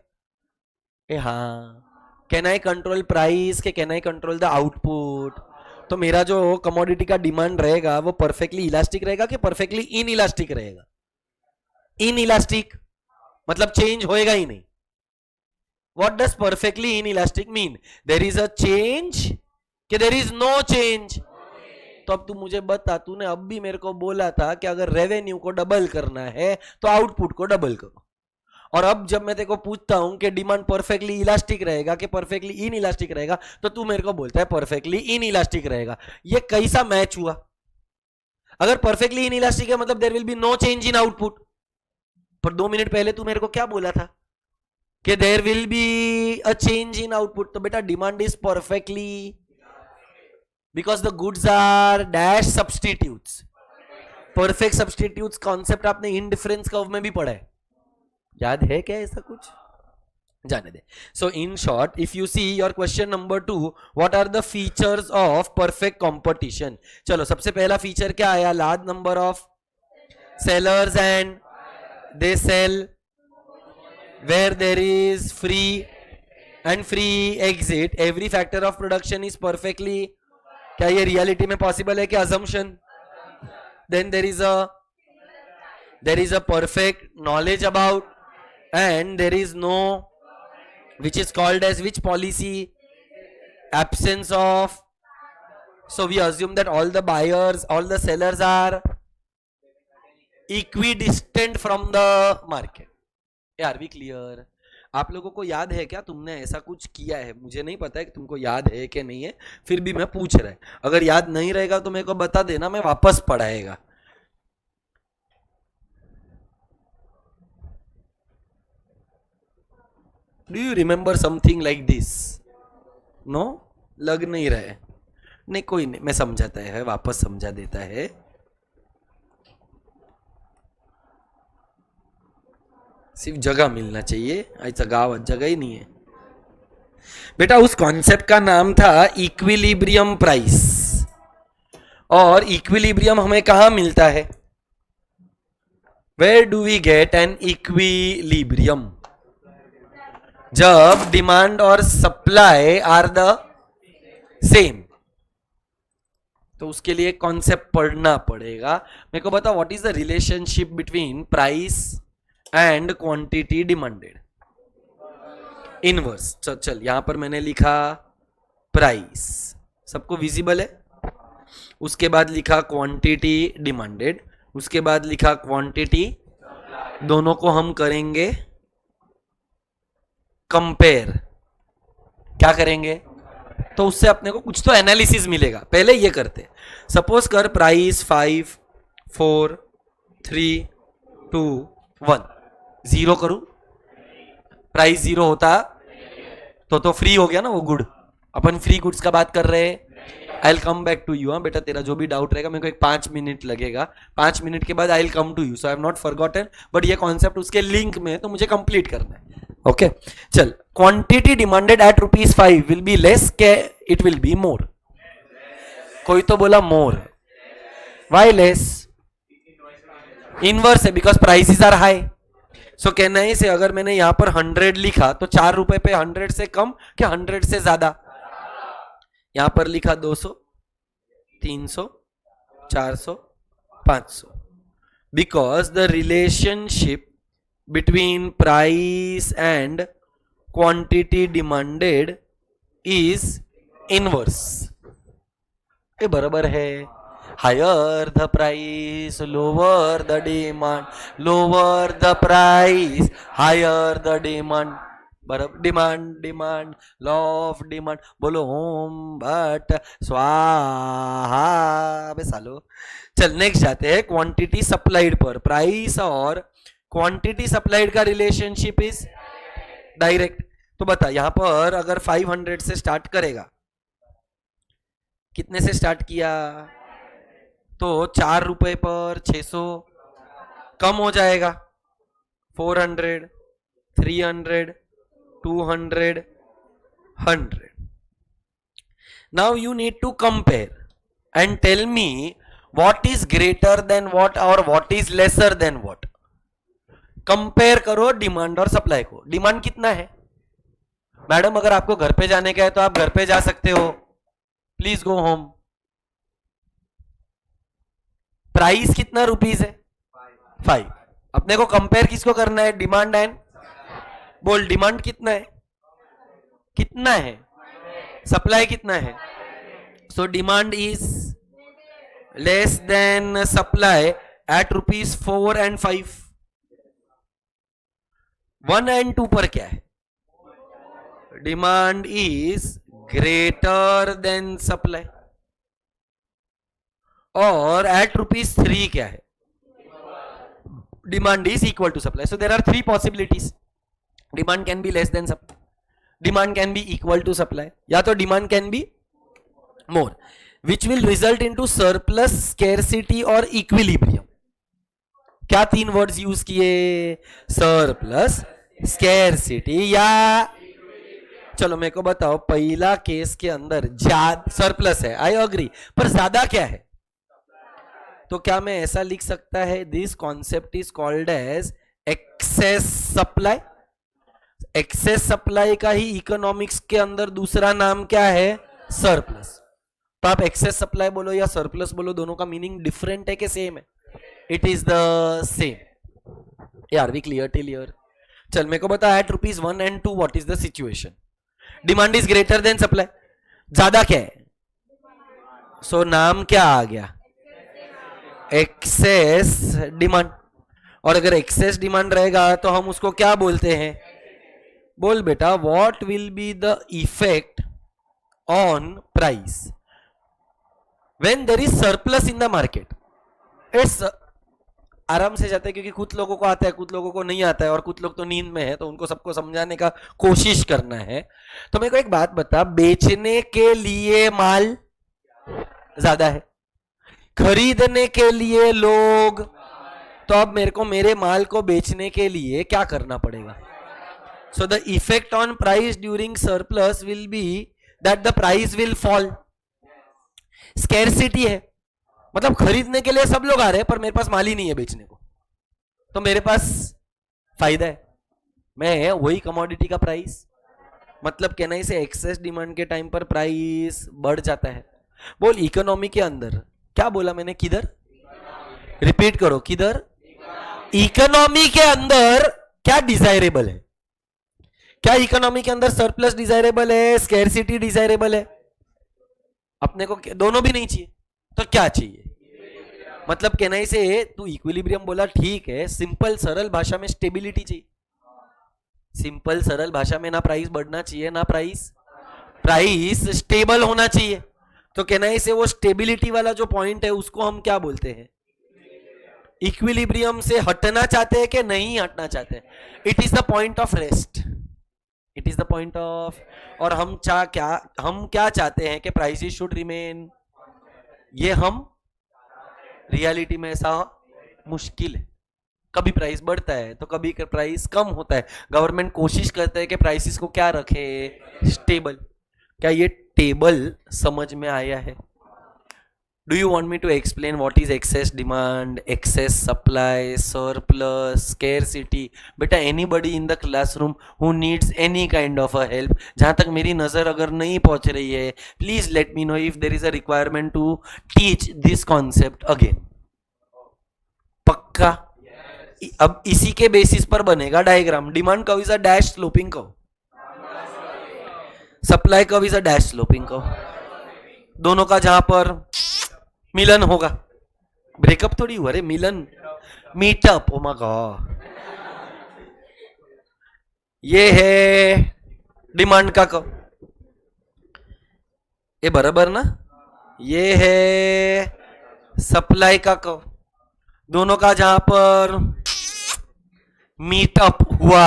Speaker 1: हाँ. कैन आई कंट्रोल प्राइस के can I control the output? तो मेरा जो कमोडिटी का डिमांड रहेगा वो परफेक्टली इलास्टिक रहेगा कि परफेक्टली इन इलास्टिक रहेगा? इन इलास्टिक मतलब चेंज होएगा ही नहीं. What does perfectly inelastic mean? There is a change कि there is no change? तो अब तू मुझे बता, तूने अब भी मेरे को बोला था कि अगर रेवेन्यू को डबल करना है तो आउटपुट को डबल करो. और अब जब मैं तेरे को पूछता हूं कि डिमांड परफेक्टली इलास्टिक रहेगा कि परफेक्टली इन इलास्टिक रहेगा, तो तू मेरे को बोलता है परफेक्टली इन इलास्टिक रहेगा. ये कैसा मैच हुआ? अगर परफेक्टली इन इलास्टिक है मतलब there will be no change in output. पर 2 मिनट पहले तू मेरे को क्या बोला था कि there will be a change in output. तो बेटा demand is perfectly because the goods are dash substitutes. Perfect substitutes concept आपने इंडिफरेंस कर्व में भी पढ़ा है. याद है क्या ऐसा कुछ? जाने दे. So in short, if you see your question number 2, what are the features of perfect competition? चलो सबसे पहला फीचर क्या आया? Large number of sellers and they sell where there is free and free exit. Every factor of production is perfectly. क्या ये reality में possible है कि assumption? Then there is a perfect knowledge about, and there is no, which is called as which policy? Absence of. So we assume that all the buyers, all the sellers are equidistant from the market. Are we clear? आप लोगों को याद है क्या तुमने ऐसा कुछ किया है? मुझे नहीं पता है कि तुमको याद है कि नहीं है, फिर भी मैं पूछ रहा है. अगर याद नहीं रहेगा तो मेरे को बता देना, मैं वापस पढ़ाएगा. Do you remember something like this? No, लग नहीं रहा है. नहीं कोई नहीं, मैं समझाता है, वापस समझा देता है. सिर्फ जगह मिलना चाहिए, ऐसा गाँव जगह ही नहीं है. बेटा उस कॉन्सेप्ट का नाम था इक्विलिब्रियम प्राइस. और इक्विलिब्रियम हमें कहां मिलता है? Where do we get an equilibrium? जब डिमांड और सप्लाई आर द सेम. तो उसके लिए कॉन्सेप्ट पढ़ना पड़ेगा. मेरे को बता, what is the relationship between price and quantity demanded? Inverse. चल यहां पर मैंने लिखा प्राइस, सबको विजिबल है. उसके बाद लिखा क्वांटिटी डिमांडेड, उसके बाद लिखा क्वांटिटी. दोनों को हम करेंगे कंपेयर. क्या करेंगे? तो उससे अपने को कुछ तो एनालिसिस मिलेगा. पहले ये करते. सपोज कर प्राइस 5 4 3 2 1. 0 करूं? प्राइस 0 होता तो फ्री हो गया ना वो गुड. अपन फ्री गुड्स का बात कर रहे हैं. I will come back to you. हाँ बेटा, तेरा जो भी डाउट रहेगा मेरे को एक 5 मिनट लगेगा. 5 मिनट के बाद I will come to you. So I have not forgotten, but ये कॉन्सेप्ट उसके लिंक में है तो मुझे कंप्लीट करना है. ओके चल. Quantity demanded at ₹5 will be less के इट विल बी मोर? कोई तो बोला मोर. Why less? इनवर्स है, because prices are high. So कहना है से अगर मैंने यहां पर 100 लिखा तो 4 रुपए पे 100 से कम क्या 100 से ज्यादा? यहां पर लिखा 200 300 400 500. Because the relationship between price and quantity demanded is inverse. ये बराबर है. Higher the price, lower the demand. Lower the price, higher the demand. बराबर, demand demand, law of demand, बोलो ओम भट स्वाहा। अबे सालो, चल नेक्स्ट जाते हैं क्वांटिटी सप्लाइड पर। प्राइस और क्वांटिटी सप्लाइड का रिलेशनशिप इज डायरेक्ट। तो बता यहां पर अगर 500 से स्टार्ट करेगा, कितने से स्टार्ट किया, तो 4 रुपए पर 600 कम हो जाएगा, 400, 300, 200, 100. Now you need to compare and tell me what is greater than what or what is lesser than what. Compare करो डिमांड और सप्लाई को। डिमांड कितना है मैडम? अगर आपको घर पे जाने का है तो आप घर पे जा सकते हो, प्लीज गो होम। प्राइस कितना रुपीस है? 5। अपने को कंपेयर किसको करना है? डिमांड एंड, बोल डिमांड कितना है, कितना है, सप्लाई कितना है? So demand is less than supply at rupees 4 and 5। 1 and 2 पर क्या है? Demand is greater than supply. और एट रुपीज 3 क्या है? Demand is equal to supply. So there are 3 possibilities. Demand can be less than supply, demand can be equal to supply, या तो demand can be more, which will result into surplus, scarcity और equilibrium. क्या 3 words use किए? Surplus, scarcity या, चलो मेरे को बताओ, पहला केस के अंदर ज्यादा सरप्लस है, आई अग्री, पर ज्यादा क्या है? तो क्या मैं ऐसा लिख सकता है, this concept is called as excess supply. Excess supply का ही इकोनॉमिक्स के अंदर दूसरा नाम क्या है? सरप्लस। तो आप एक्सेस सप्लाई बोलो या सरप्लस बोलो, दोनों का मीनिंग डिफरेंट है कि सेम है? It is the same. Are we clear till here? चल मेरे को बता, at rupees 1 and 2 what is the situation? Demand is greater than supply, ज्यादा क्या है? सो नाम क्या आ गया? Excess demand. और अगर एक्सेस डिमांड रहेगा तो हम उसको क्या बोलते हैं? बोल बेटा, what will be the effect on price when there is surplus in the market? It's आराम से जाते हैं, क्योंकि कुछ लोगों को आता है, कुछ लोगों को नहीं आता है, और कुछ लोग तो नींद में है, तो उनको सबको समझाने का कोशिश करना है। तो मेरे को एक बात बता, बेचने के लिए माल ज्यादा है, खरीदने के लिए लोग, तो अब मेरे को मेरे माल को बेचने के लिए क्या करना पड़ेगा? So the effect on price during surplus will be that the price will fall. Scarcity है, मतलब खरीदने के लिए सब लोग आ रहे हैं पर मेरे पास माल ही नहीं है बेचने को, तो मेरे पास फायदा है, मैं वही कमोडिटी का प्राइस, मतलब कहना इसे एक्सेस डिमांड के टाइम पर प्राइस बढ़ जाता है। बोल इकोनॉमी के अंदर क्या बोला मैंने? किधर? रिपीट करो, किधर? इकोनॉमी के अंदर क्या डिजायरेबल है? क्या इकोनॉमी के अंदर सरप्लस डिजायरेबल है, स्कैरसिटी डिजायरेबल है? अपने को दोनों भी नहीं चाहिए, तो क्या चाहिए? मतलब कहना इसे, तू इक्विलिब्रियम बोला ठीक है, सिंपल सरल भाषा में स्टेबिलिटी चाहिए। सिंपल सरल भाषा में ना प्राइस बढ़ना चाहिए ना प्राइस स्टेबल होना चाहिए। तो कहना इसे वो स्टेबिलिटी वाला जो पॉइंट है उसको हम क्या बोलते हैं? इक्विलिब्रियम से हटना चाहते हैं कि नहीं हटना चाहते हैं? It is the point of rest, it is the point of, और हम क्या चाहते हैं कि प्राइसेस शुड रिमेन। ये हम रियलिटी में ऐसा मुश्किल है, कभी प्राइस बढ़ता है तो कभी प्राइस कम होता है। गवर्नमेंट कोशिश करता है कि प्राइसेस को क्या रखे? स्टेबल। क्या ये टेबल समझ में आया है? Do you want me to explain what is excess demand, excess supply, surplus, scarcity? बेटा anybody in the classroom who needs any kind of a help, जहां तक मेरी नजर अगर नहीं पहुंच रही है, please let me know if there is a requirement to teach this concept again. पक्का? अब इसी के बेसिस पर बनेगा diagram. Demand curve is a dash sloping curve, supply curve is a dash sloping curve, दोनों का जहां पर मिलन होगा। ब्रेकअप थोड़ी हुआ रे, मिलन, मीटअप। ओ माय गॉड, ये है डिमांड का कर्व, ये बराबर ना। ये है सप्लाई का कर्व, दोनों का जहां पर मीटअप हुआ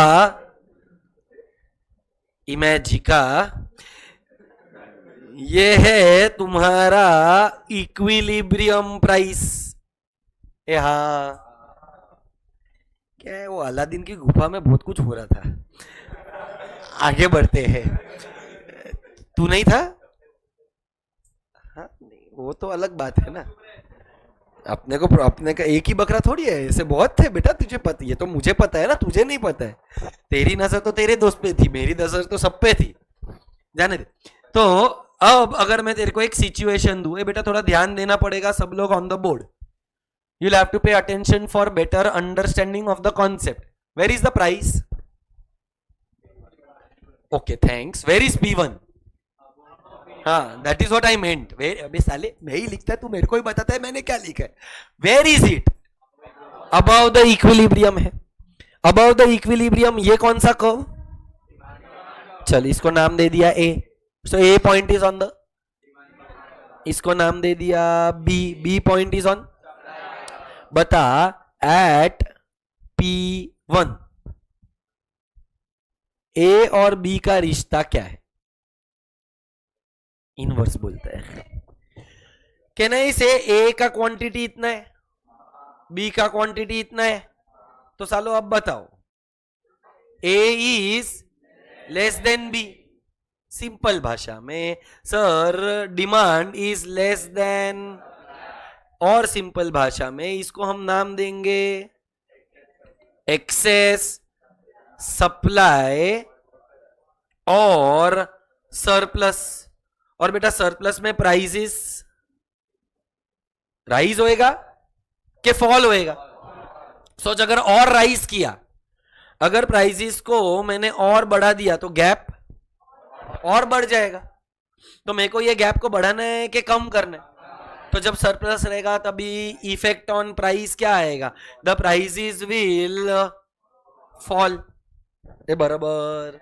Speaker 1: इमेज का, ये है तुम्हारा इक्विलिब्रियम प्राइस। ए हाँ, क्या है वो अलादीन की गुफा में बहुत कुछ हो रहा था। आगे बढ़ते हैं। तू नहीं था? हाँ नहीं, वो तो अलग बात है ना। अपने का एक ही बकरा थोड़ी है, ऐसे बहुत थे बेटा, तुझे पता, ये तो मुझे पता है ना, तुझे नहीं पता है। तेरी नजर तो तेरे दोस्त पे थी, मेरी नजर तो सब पे थी, जाने दे। तो अब अगर मैं तेरे को एक सिचुएशन दूं, बेटा थोड़ा ध्यान देना पड़ेगा सब लोग on the board. You have to pay attention for better understanding of the concept. Where is the price? Okay thanks. Where is P1? हाँ, that is what I meant. अबे साले, मैं ही लिखता है, तू मेरे को ही बताता है मैंने क्या लिखा है। Where is it? Above the equilibrium है। अबव द इक्विलिब्रियम ये कौन सा कर्व? चल इसको नाम दे दिया A। So A point is on the, इसको नाम दे दिया B। B point is on, बता एट P1 A और B का रिश्ता क्या है? इनवर्स बोलता है। कहना इसे A का क्वांटिटी इतना है, B का क्वांटिटी इतना है, तो सालो अब बताओ A is less then B। Simple भाषा में sir demand is less then, और सिंपल भाषा में इसको हम नाम देंगे एक्सेस सप्लाई और सरप्लस। और बेटा सरप्लस में प्राइसेस राइज होएगा कि फॉल होएगा? सोच, अगर और राइज किया, अगर प्राइसेस को मैंने और बढ़ा दिया तो गैप और बढ़ जाएगा। तो मेरे को ये गैप को बढ़ाना है कि कम करना है? तो जब सरप्लस रहेगा तभी इफेक्ट ऑन प्राइस क्या आएगा? The prices will fall. ये बराबर।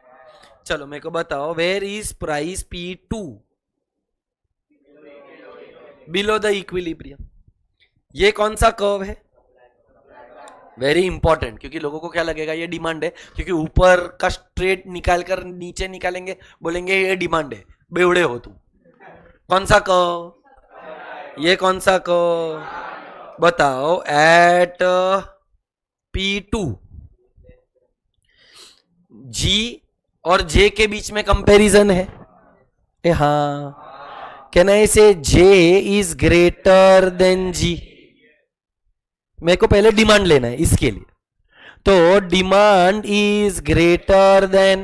Speaker 1: चलो मेरे को बताओ, where is price P2? Below the equilibrium. ये कौन सा कर्व है? वेरी इंपॉर्टेंट, क्योंकि लोगों को क्या लगेगा ये डिमांड है, क्योंकि ऊपर का स्ट्रेट निकाल कर नीचे निकालेंगे, बोलेंगे ये डिमांड है। बेवड़े हो तुम। कौन सा कर्व? ये कौन सा कर्व? बताओ एट P2 G और J के बीच में कंपैरिजन है। हाँ, कहना है इसे J is greater then G। मेरे को पहले डिमांड लेना है इसके लिए, तो demand is greater than,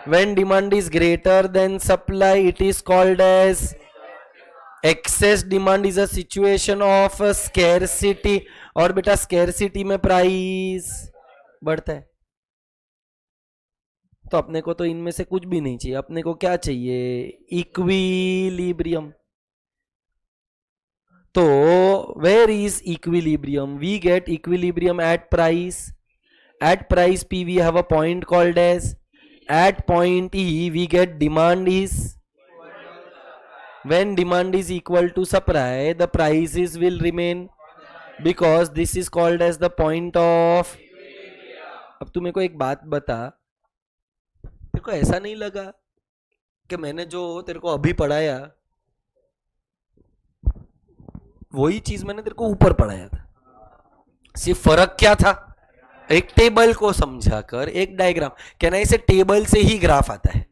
Speaker 1: when demand is greater than supply it is called as excess demand is a situation of scarcity. और बेटा स्कैरसिटी में प्राइस बढ़ता है। तो अपने को तो इनमें से कुछ भी नहीं चाहिए, अपने को क्या चाहिए? इक्विलिब्रियम। तो where is equilibrium? We get equilibrium at price. At price P we have a point called as, at point E we get demand is, when demand is equal to supply the prices will remain, because this is called as the point of। अब तू मेरे को एक बात बता, तेरे को ऐसा नहीं लगा कि मैंने जो तेरे को अभी पढ़ाया वही चीज मैंने तेरे को ऊपर पढ़ाया था? सिर्फ फर्क क्या था? एक टेबल को समझाकर एक डायग्राम। कहना इसे टेबल से ही ग्राफ आता है।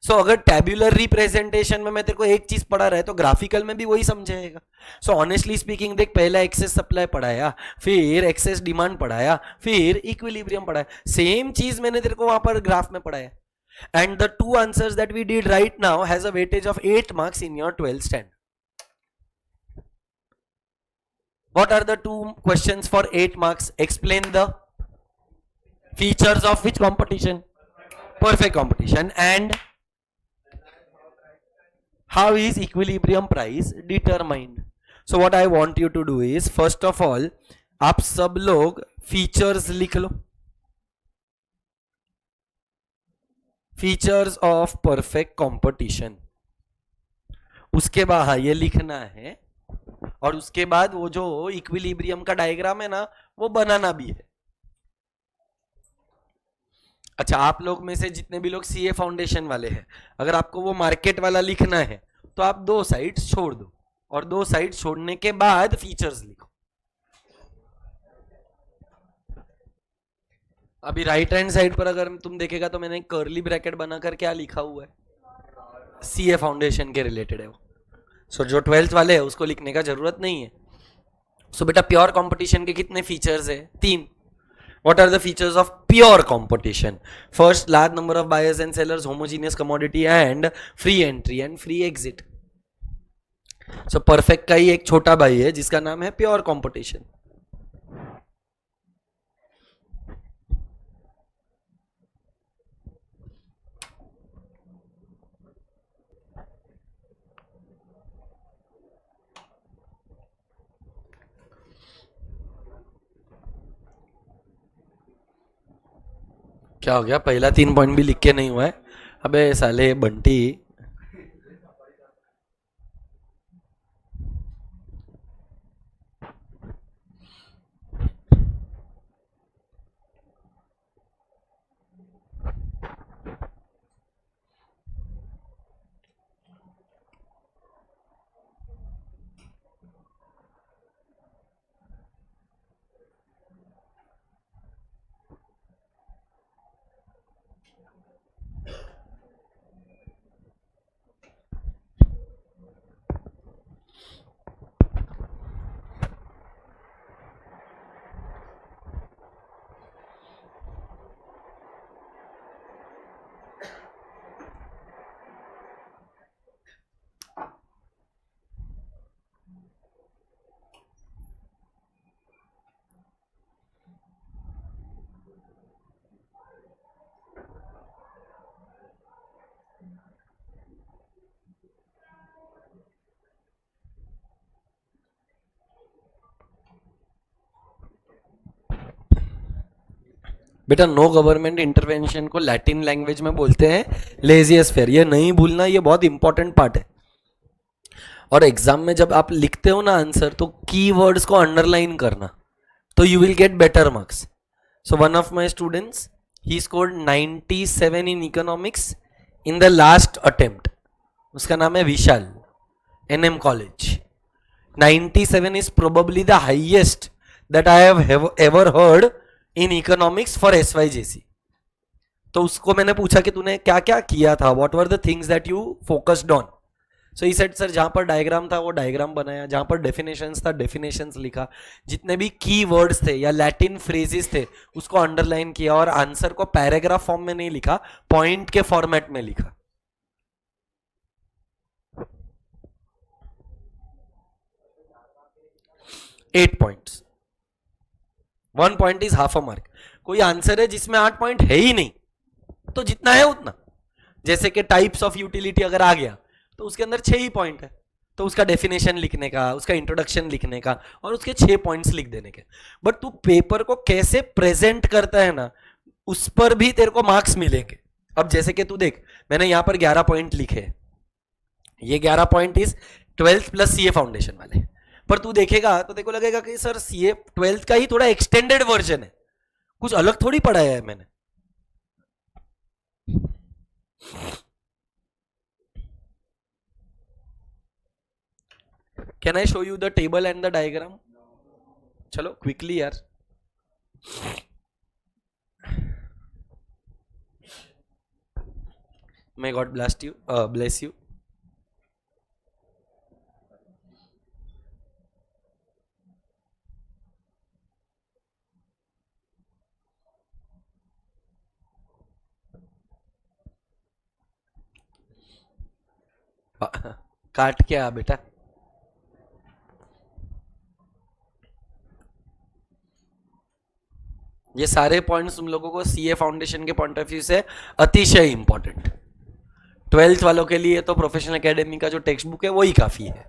Speaker 1: सो अगर टेब्युलर रिप्रेजेंटेशन में मैं तेरे को एक चीज पढ़ा रहा है तो ग्राफिकल में भी वही समझाएगा। सो ऑनेस्टली स्पीकिंग देख, पहला एक्सेस सप्लाई पढ़ाया, फिर एक्सेस डिमांड पढ़ाया, फिर इक्विलिब्रियम पढ़ाया। सेम चीज मैंने तेरे को वहां पर ग्राफ में पढ़ाया। And the two answers that we did right now has a weightage of 8 marks in your 12th standard. What are the two questions for 8 marks? Explain the features of which competition? Perfect competition. And how is equilibrium price determined? So what I want you to do is, first of all, आप सब लोग features लिख लो। Features of perfect competition, उसके बाद हाँ ये लिखना है, और उसके बाद वो जो इक्विलिब्रियम का डायग्राम है ना वो बनाना भी है। अच्छा, आप लोग में से जितने भी लोग सीए फाउंडेशन वाले हैं, अगर आपको वो मार्केट वाला लिखना है तो आप 2 साइड्स छोड़ दो, और 2 साइड्स छोड़ने के बाद फीचर्स लिखो। अभी राइट हैंड साइड पर अगर तुम देखेगा तो मैंने कर्ली ब्रैकेट बनाकर क्या लिखा हुआ है, सीए फाउंडेशन के रिलेटेड है वो। सो जो 12th वाले है उसको लिखने का जरूरत नहीं है। सो बेटा प्योर कंपटीशन के कितने फीचर्स है? 3। What are the features of pure competition? First, large number of buyers and sellers, homogeneous commodity and free entry and free exit. So perfect का ही एक छोटा भाई है जिसका नाम है pure competition. क्या हो गया? पहला 3 पॉइंट भी लिख के नहीं हुआ है? अबे साले बंटी, बेटा नो गवर्नमेंट इंटरवेंशन को लैटिन लैंग्वेज में बोलते हैं लेजियस फेयर। ये नहीं भूलना, ये बहुत इंपॉर्टेंट पार्ट है। और एग्जाम में जब आप लिखते हो ना आंसर, तो कीवर्ड्स को अंडरलाइन करना, तो you will get better marks. So one of my students, he scored 97 in economics in the last attempt. उसका नाम है विशाल, NM college. 97 is probably the highest that I have ever heard in economics for SYJC. तो उसको मैंने पूछा कि तूने क्या क्या किया था, what were the things that you focused on. So he said sir, जहां पर डायग्राम था वो डायग्राम बनाया, जहां पर डेफिनेशंस था डेफिनेशंस लिखा, जितने भी की वर्ड्स थे या लैटिन फ्रेजेस थे उसको अंडरलाइन किया, और आंसर को पैराग्राफ फॉर्म में नहीं लिखा, पॉइंट के फॉर्मेट में लिखा। 8 points, 1 point is half a mark. कोई आंसर है जिसमें 8 पॉइंट है ही नहीं, तो जितना है उतना। जैसे कि टाइप्स ऑफ यूटिलिटी अगर आ गया तो उसके अंदर 6 ही पॉइंट है, तो उसका डेफिनेशन लिखने का, उसका इंट्रोडक्शन लिखने का, और उसके 6 पॉइंट्स लिख देने के। बट तू पेपर को कैसे प्रेजेंट करता है ना, उस पर भी तेरे को मार्क्स मिलेंगे। अब जैसे कि तू देख, मैंने यहां पर 11 पॉइंट लिखे हैं, ये 11 point is 12th plus CA foundation वाले। पर तू देखेगा तो देखो लगेगा कि सर सीए 12th का ही थोड़ा एक्सटेंडेड वर्जन है, कुछ अलग थोड़ी पढ़ाया है मैंने। Can I show you the table and the diagram? चलो क्विकली यार। May God bless you. काट के आ बेटा। ये सारे पॉइंट्स तुम लोगों को सीए फाउंडेशन के पॉइंट ऑफ व्यू से अतिशय इंपॉर्टेंट। 12th वालों के लिए तो प्रोफेशनल एकेडमी का जो टेक्स्ट बुक है वही काफी है।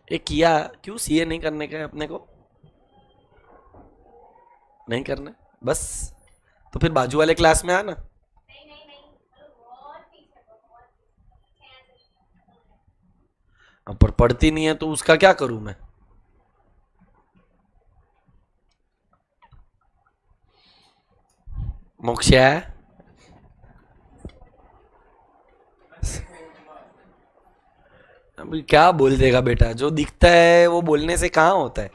Speaker 1: एक किया क्यों सीए नहीं करने का है अपने को? नहीं करना बस, तो फिर बाजू वाले क्लास में आना। अब पर पढ़ती नहीं है तो उसका क्या करूं मैं? मोक्षा अभी क्या बोल देगा बेटा? जो दिखता है वो बोलने से कहाँ होता है।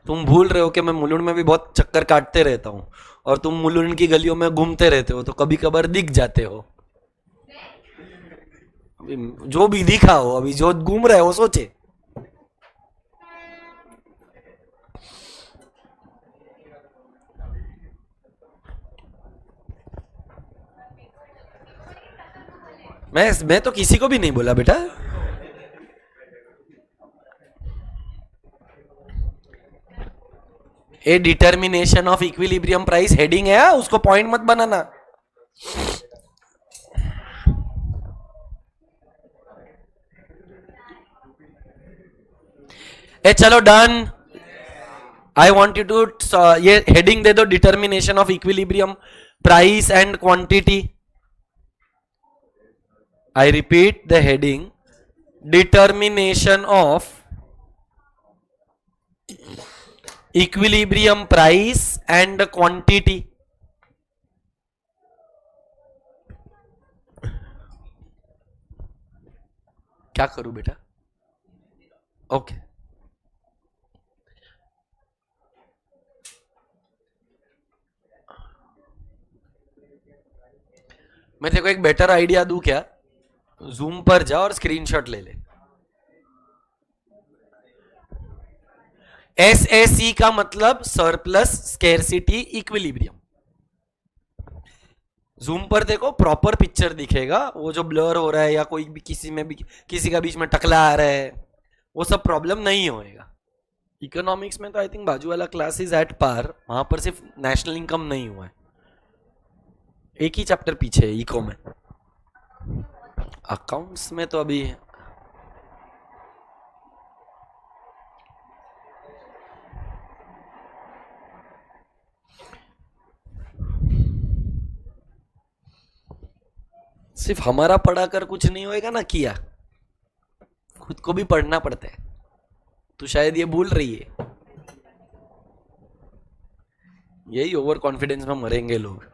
Speaker 1: तुम भूल रहे हो कि मैं मुलुंड में भी बहुत चक्कर काटते रहता हूँ, और तुम मुलुंड की गलियों में घूमते रहते हो तो कभी कभार दिख जाते हो। अभी जो भी दिखा हो, अभी जो घूम रहे हो सोचे। मैं तो किसी को भी नहीं बोला बेटा। ए determination of equilibrium price heading है, उसको पॉइंट मत बनाना। ए चलो done. I want you to ये हेडिंग दे दो, determination of equilibrium price and quantity. I repeat the heading, determination of equilibrium price and quantity. क्या करूं बेटा? ओके मैं तेरे को एक बेटर आइडिया दूं क्या? जूम पर जा और स्क्रीनशॉट ले ले। एसएसी का मतलब सरप्लस स्केर्सिटी इक्विलिब्रियम। जूम पर देखो, प्रॉपर पिक्चर दिखेगा। वो जो ब्लर हो रहा है या कोई भी किसी में भी किसी का बीच में टकला आ रहा है, वो सब प्रॉब्लम नहीं होएगा। इकोनॉमिक्स में तो आई थिंक बाजू वाला क्लास इज एट पार, वहां पर सिर्फ नेशनल इनकम नहीं हुआ है। एक ही चैप्टर पीछे है इको में। अकाउंट्स में तो अभी सिर्फ हमारा पढ़ा कर कुछ नहीं होएगा ना, किया खुद को भी पढ़ना पड़ता है। तो शायद ये भूल रही है। यही ओवर कॉन्फिडेंस में मरेंगे लोग।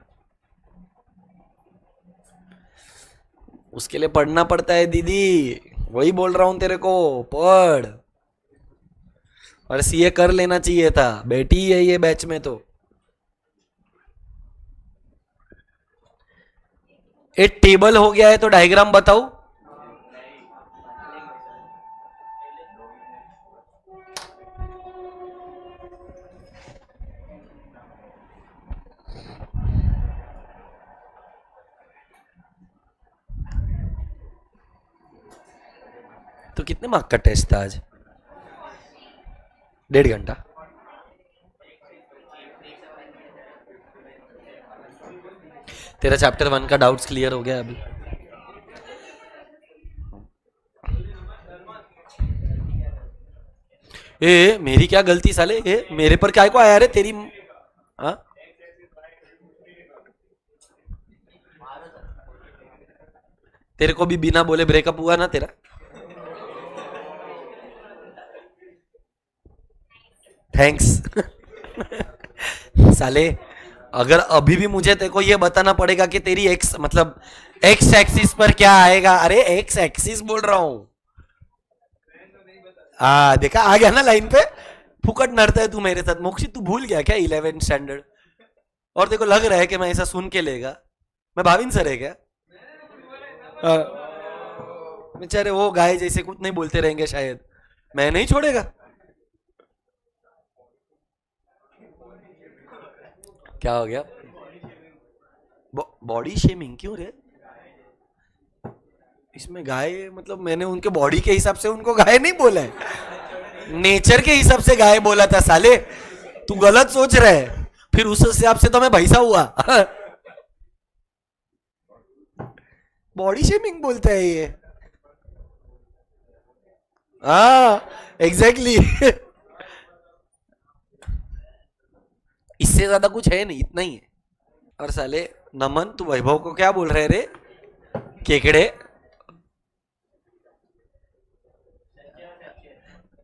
Speaker 1: उसके लिए पढ़ना पड़ता है दीदी, वही बोल रहा हूं तेरे को, पढ़। और सीए कर लेना चाहिए था, बेटी है ये बैच में। तो एक टेबल हो गया है तो डायग्राम बताओ। तो कितने मार्क का टेस्ट था आज? 1.5 घंटा। तेरा चैप्टर 1 का डाउट्स क्लियर हो गया अभी? ए मेरी क्या गलती साले, ए मेरे पर क्या को आया रे तेरी? हाँ तेरे को भी बिना बोले ब्रेकअप हुआ ना तेरा? थैंक्स। साले अगर अभी भी मुझे तेरे को ये बताना पड़ेगा कि तेरी एक्स मतलब एक्स एक्सिस पर क्या आएगा। अरे एक्स एक्सिस बोल रहा हूं। देखा आ गया ना लाइन पे। फुकट नड़ता है तू मेरे साथ। मोक्षी तू भूल गया क्या 11th स्टैंडर्ड? और तेरे को लग रहा है कि मैं ऐसा सुन के लेगा? मैं भाविन सर है क्या? बेचारे वो गाय जैसे कुछ नहीं बोलते रहेंगे शायद। मैं नहीं छोड़ेगा। क्या हो गया? बॉडी शेमिंग क्यों रे? इसमें गाय मतलब मैंने उनके बॉडी के हिसाब से उनको गाय नहीं बोला है, नेचर के हिसाब से गाय बोला था साले। तू गलत सोच रहा है। फिर उस हिसाब से तो मैं भैंसा हुआ। बॉडी शेमिंग बोलता है ये। हाँ एग्जैक्टली। इससे ज्यादा कुछ है नहीं, इतना ही है। और साले नमन तू वैभव को क्या बोल रहे रे केकड़े,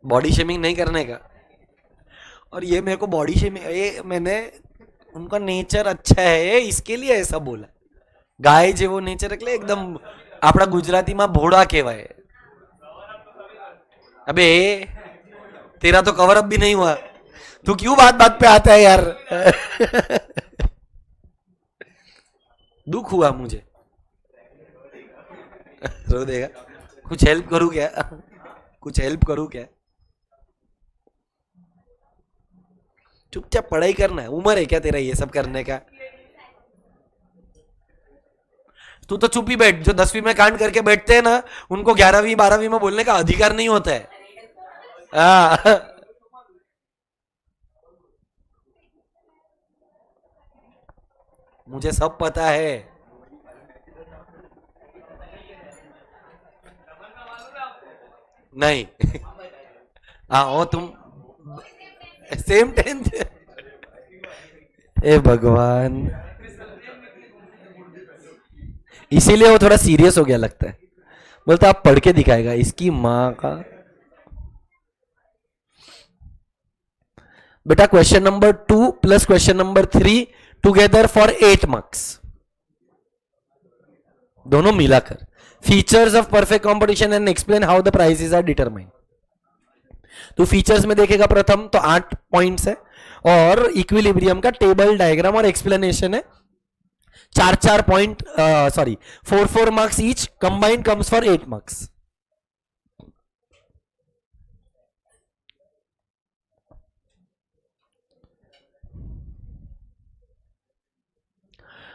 Speaker 1: बॉडी शेमिंग नहीं करने का। और ये मेरे को बॉडी शेमिंग, ये मैंने उनका नेचर अच्छा है इसके लिए ऐसा बोला। गाय जेवो नेचर એટલે एकदम આપણા ગુજરાતીમાં ભોળા કહેવાય। अबे तेरा तो कवर अप भी नहीं हुआ, तू क्यों बात बात पे आता है यार। दुख हुआ मुझे, रो देगा। कुछ हेल्प करूं क्या, कुछ हेल्प करूं क्या। चुपचाप पढ़ाई करना है, उम्र है क्या तेरा ये सब करने का। तू तो चुप ही बैठ, जो 10वीं में कांड करके बैठते हैं ना उनको 11वीं 12वीं में बोलने का अधिकार नहीं होता है। मुझे सब पता है। नहीं हाँ हो तुम सेम 10th। ए भगवान, इसीलिए वो थोड़ा सीरियस हो गया लगता है, बोलता आप पढ़ के दिखाएगा इसकी माँ का। बेटा question number 2 plus question number 3 together for 8 marks, दोनों मिलाकर। Features of perfect competition and explain how the prices are determined. तो फीचर्स में देखेगा प्रथम तो 8 पॉइंट्स है, और इक्विलिब्रियम का टेबल डायग्राम और एक्सप्लेनेशन है। 4 point, sorry 4 marks each, combined comes for 8 marks.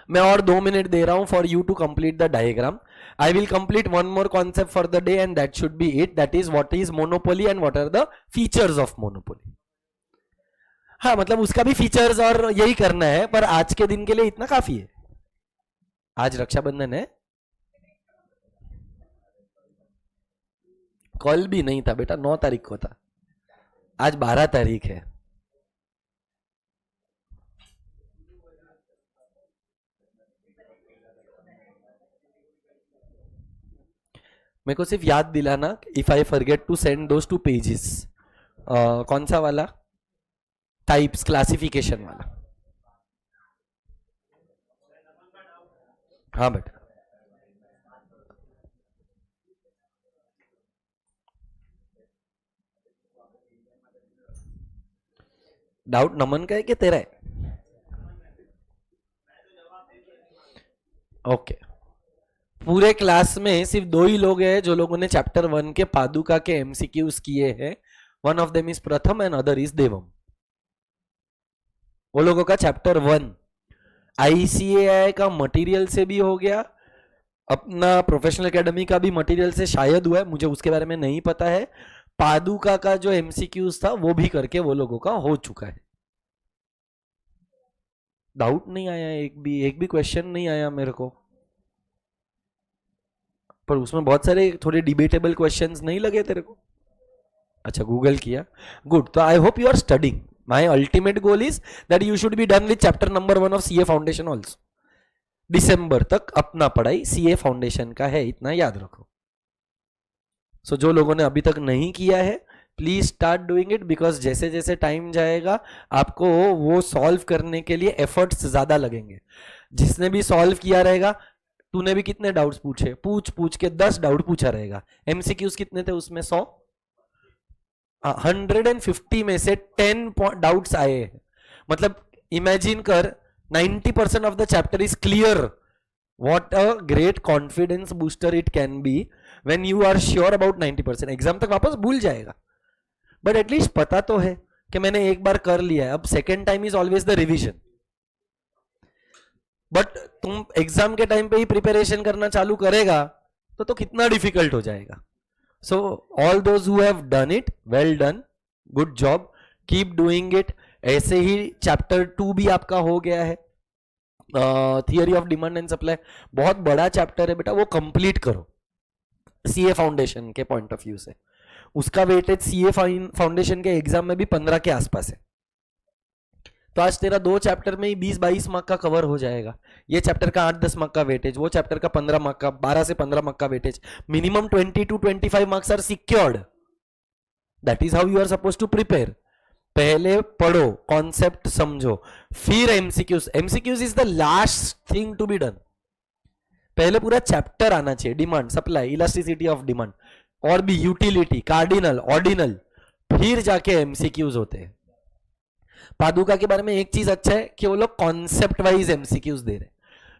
Speaker 1: मैं और 2 मिनट दे रहा हूं for you to complete the diagram. I will complete one more concept for the day and that should be it. That is what is monopoly and what are the features of monopoly. हाँ मतलब उसका भी features और यही करना है, पर आज के दिन के लिए इतना काफी है। आज रक्षाबंधन है, कल भी नहीं था बेटा, 9 तारीख को था, आज 12 तारीख है। मेरे को सिर्फ याद दिलाना if I forget to send those 2 pages. कौन सा वाला, टाइप्स क्लासिफिकेशन वाला। हाँ बेटा डाउट नमन का है कि तेरा है। ओके पूरे क्लास में सिर्फ 2 ही लोग हैं जो लोगों ने चैप्टर 1 के पादुका के एमसीक्यूज किए हैं। वन ऑफ देम इज प्रथम एंड अदर इज देवम। वो लोगों का चैप्टर 1 आईसीएआई का मटेरियल से भी हो गया, अपना प्रोफेशनल एकेडमी का भी मटेरियल से शायद हुआ है, मुझे उसके बारे में नहीं पता है। पादुका का जो एमसीक्यूज था वो भी करके वो लोगों का हो चुका है। डाउट नहीं आया, एक भी क्वेश्चन नहीं आया मेरे को, पर उसमें बहुत सारे थोड़े डिबेटेबल क्वेश्चंस नहीं लगे तेरे को। अच्छा गूगल किया, गुड। तो I hope you are studying. My ultimate goal is that you should be done with chapter number 1 ऑफ सीए फाउंडेशन ऑल्सो। दिसंबर तक अपना पढ़ाई सीए फाउंडेशन का है, इतना याद रखो। सो जो लोगों ने अभी तक नहीं किया है please start doing it, because जैसे जैसे टाइम जाएगा आपको वो सॉल्व करने के लिए एफर्ट्स ज्यादा लगेंगे। जिसने भी सॉल्व किया रहेगा, तूने भी कितने डाउट्स पूछे, पूछ के 10 डाउट पूछा रहेगा। एमसीक्यूज कितने थे उसमें 100, 150 में से 10 डाउट्स आए हैं। मतलब इमेजिन कर 90% of the chapter is clear. What a great confidence booster it can be when you are sure about 90%। Exam तक वापस भूल जाएगा, बट एटलीस्ट पता तो है कि मैंने एक बार कर लिया है। अब second time is always the revision. But तुम एग्जाम के टाइम पे ही प्रिपरेशन करना चालू करेगा तो कितना डिफिकल्ट हो जाएगा। So all those who have done it, well done, good job, keep doing it. ऐसे ही चैप्टर 2 भी आपका हो गया है, theory of demand and supply, बहुत बड़ा चैप्टर है बेटा, वो कंप्लीट करो सीए फाउंडेशन के पॉइंट ऑफ व्यू से। उसका वेटेज सीए फाउंडेशन के एग्जाम में भी 15 के आसपास है। तो आज तेरा 2 चैप्टर में ही 20-22 मार्क का कवर हो जाएगा। ये चैप्टर का 8-10 मार्क का वेटेज, वो चैप्टर का 15 मार्क का, 12 से 15 मार्क का weightage, minimum 20 to 25 marks are secured. That is how you are suppose to prepare. पहले पढ़ो, कॉन्सेप्ट समझो, फिर MCQs. MCQs is the last thing to be done. पहले पूरा चैप्टर आना चाहिए, demand, supply, elasticity of demand, और भी यूटिलिटी, कार्डिनल, ऑर्डिनल, फिर जाके एमसीक्यूज होते हैं। पादुका के बारे में एक चीज अच्छा है कि वो लोग कॉन्सेप्ट वाइज एमसीक्यूज दे रहे।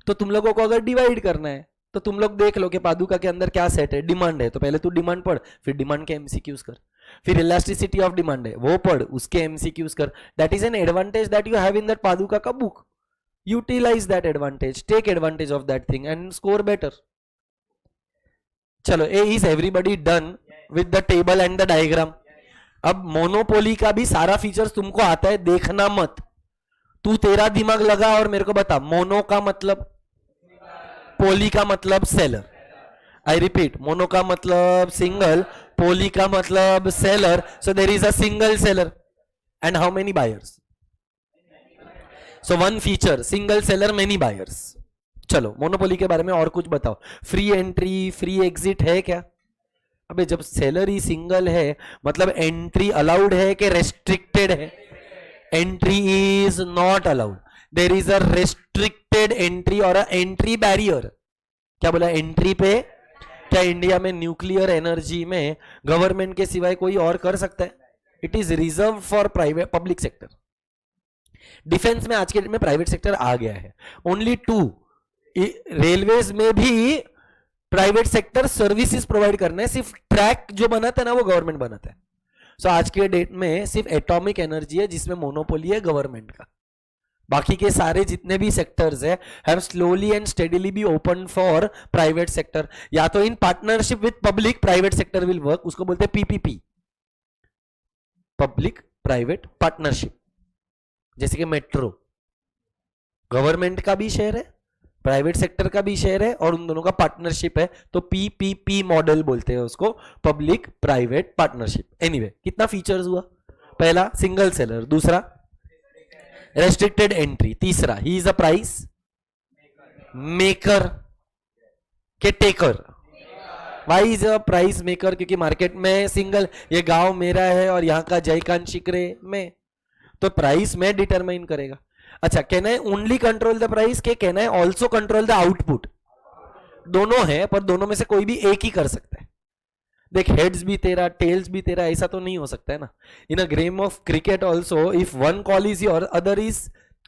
Speaker 1: तो तुम लोगों को अगर डिवाइड करना है तो तुम लोग देख लो कि पादुका के अंदर क्या सेट है। डिमांड है तो पहले तू डिमांड पढ़, फिर डिमांड के एमसीक्यूज कर। फिर इलास्टिसिटी ऑफ डिमांड है वो पढ़, उसके एमसीक्यूज कर। That is an advantage that you have in that Paduka का book. Utilise that advantage, take advantage of that thing and score better. चलो, ए is everybody done with the table and the diagram. अब monopoly का भी सारा features तुमको आता है, देखना मत। तू तेरा दिमाग लगा और मेरे को बता, मोनो का मतलब, पोली का मतलब सेलर। आई रिपीट, मोनो का मतलब सिंगल, पोली का मतलब seller. So there is a single seller and how many buyers? So one feature, single seller, many buyers. चलो, मोनोपोली के बारे में और कुछ बताओ। फ्री एंट्री, फ्री एग्जिट है क्या? अबे जब सेलर ही सिंगल है मतलब एंट्री अलाउड है कि रेस्ट्रिक्टेड है? Entry is not allowed. There is a restricted entry और अ एंट्री बैरियर। क्या बोला? एंट्री पे। क्या इंडिया में न्यूक्लियर एनर्जी में गवर्नमेंट के सिवाय कोई और कर सकता है? It is reserve for private, public sector. Defence में आज के डेट में प्राइवेट सेक्टर आ गया है, ओनली 2। रेलवेज में भी प्राइवेट सेक्टर सर्विसेज प्रोवाइड करना है, सिर्फ ट्रैक जो बनाता है ना वो गवर्नमेंट बनाता है। सो आज के डेट में सिर्फ एटॉमिक एनर्जी है जिसमें मोनोपोली है गवर्नमेंट का। बाकी के सारे जितने भी सेक्टर्स है have slowly and steadily be open for private sector, या तो in partnership with public private sector will work, उसको बोलते हैं पीपीपी, पब्लिक प्राइवेट पार्टनरशिप। जैसे कि मेट्रो गवर्नमेंट का भी शेयर है, प्राइवेट सेक्टर का भी शेयर है, और उन दोनों का पार्टनरशिप है, तो पीपीपी मॉडल बोलते हैं उसको, पब्लिक प्राइवेट पार्टनरशिप। एनीवे, कितना फीचर्स हुआ? पहला सिंगल सेलर, दूसरा रेस्ट्रिक्टेड एंट्री, तीसरा he is a price maker के taker. Why is a price maker? क्योंकि मार्केट में सिंगल, ये गांव मेरा है और यहां का जयकांत शिकरे में, तो प्राइस में डिटरमाइन करेगा। अच्छा, can I only control the price के can I also control the output? दोनों है, पर दोनों में से कोई भी एक ही कर सकता है। देख, हेड्स भी तेरा, टेल्स भी तेरा, ऐसा तो नहीं हो सकता है ना। In a game of cricket also if one call is your, other is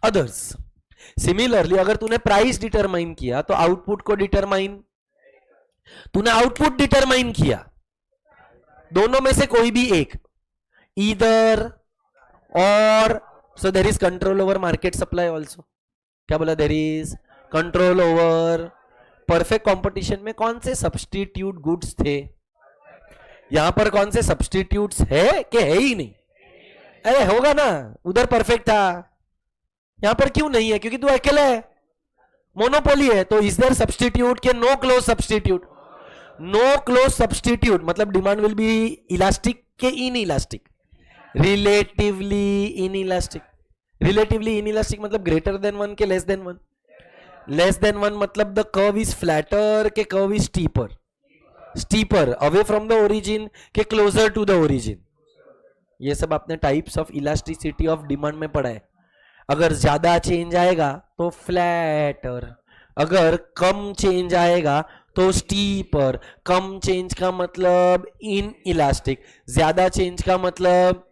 Speaker 1: others. Similarly अगर तूने प्राइस डिटरमाइन किया तो आउटपुट को डिटरमाइन, तूने आउटपुट डिटरमाइन किया, दोनों में से कोई भी एक, ईदर और। So there is control over market supply also. क्या बोला? There is control over। Perfect competition में कौन से सब्स्टिट्यूट गुड्स थे? यहां पर कौन से सब्स्टिट्यूट्स है कि है ही नहीं? अरे होगा ना, उधर परफेक्ट था, यहां पर क्यों नहीं है? क्योंकि तू अकेला है, मोनोपोली है। तो इज देयर सब्स्टिट्यूट के no close substitute? No close substitute मतलब डिमांड विल बी इलास्टिक के inelastic? Relatively inelastic. Relatively inelastic मतलब ग्रेटर देन 1 के लेस देन 1? लेस देन 1 मतलब द कर्व इज फ्लैटर के curve is steeper? Steeper away from the origin के closer to the origin? ये सब आपने types of elasticity of demand में पढ़ा है। अगर ज्यादा चेंज आएगा तो फ्लैटर, अगर कम चेंज आएगा तो स्टीपर। कम चेंज का मतलब इन इलास्टिक, ज्यादा चेंज का मतलब,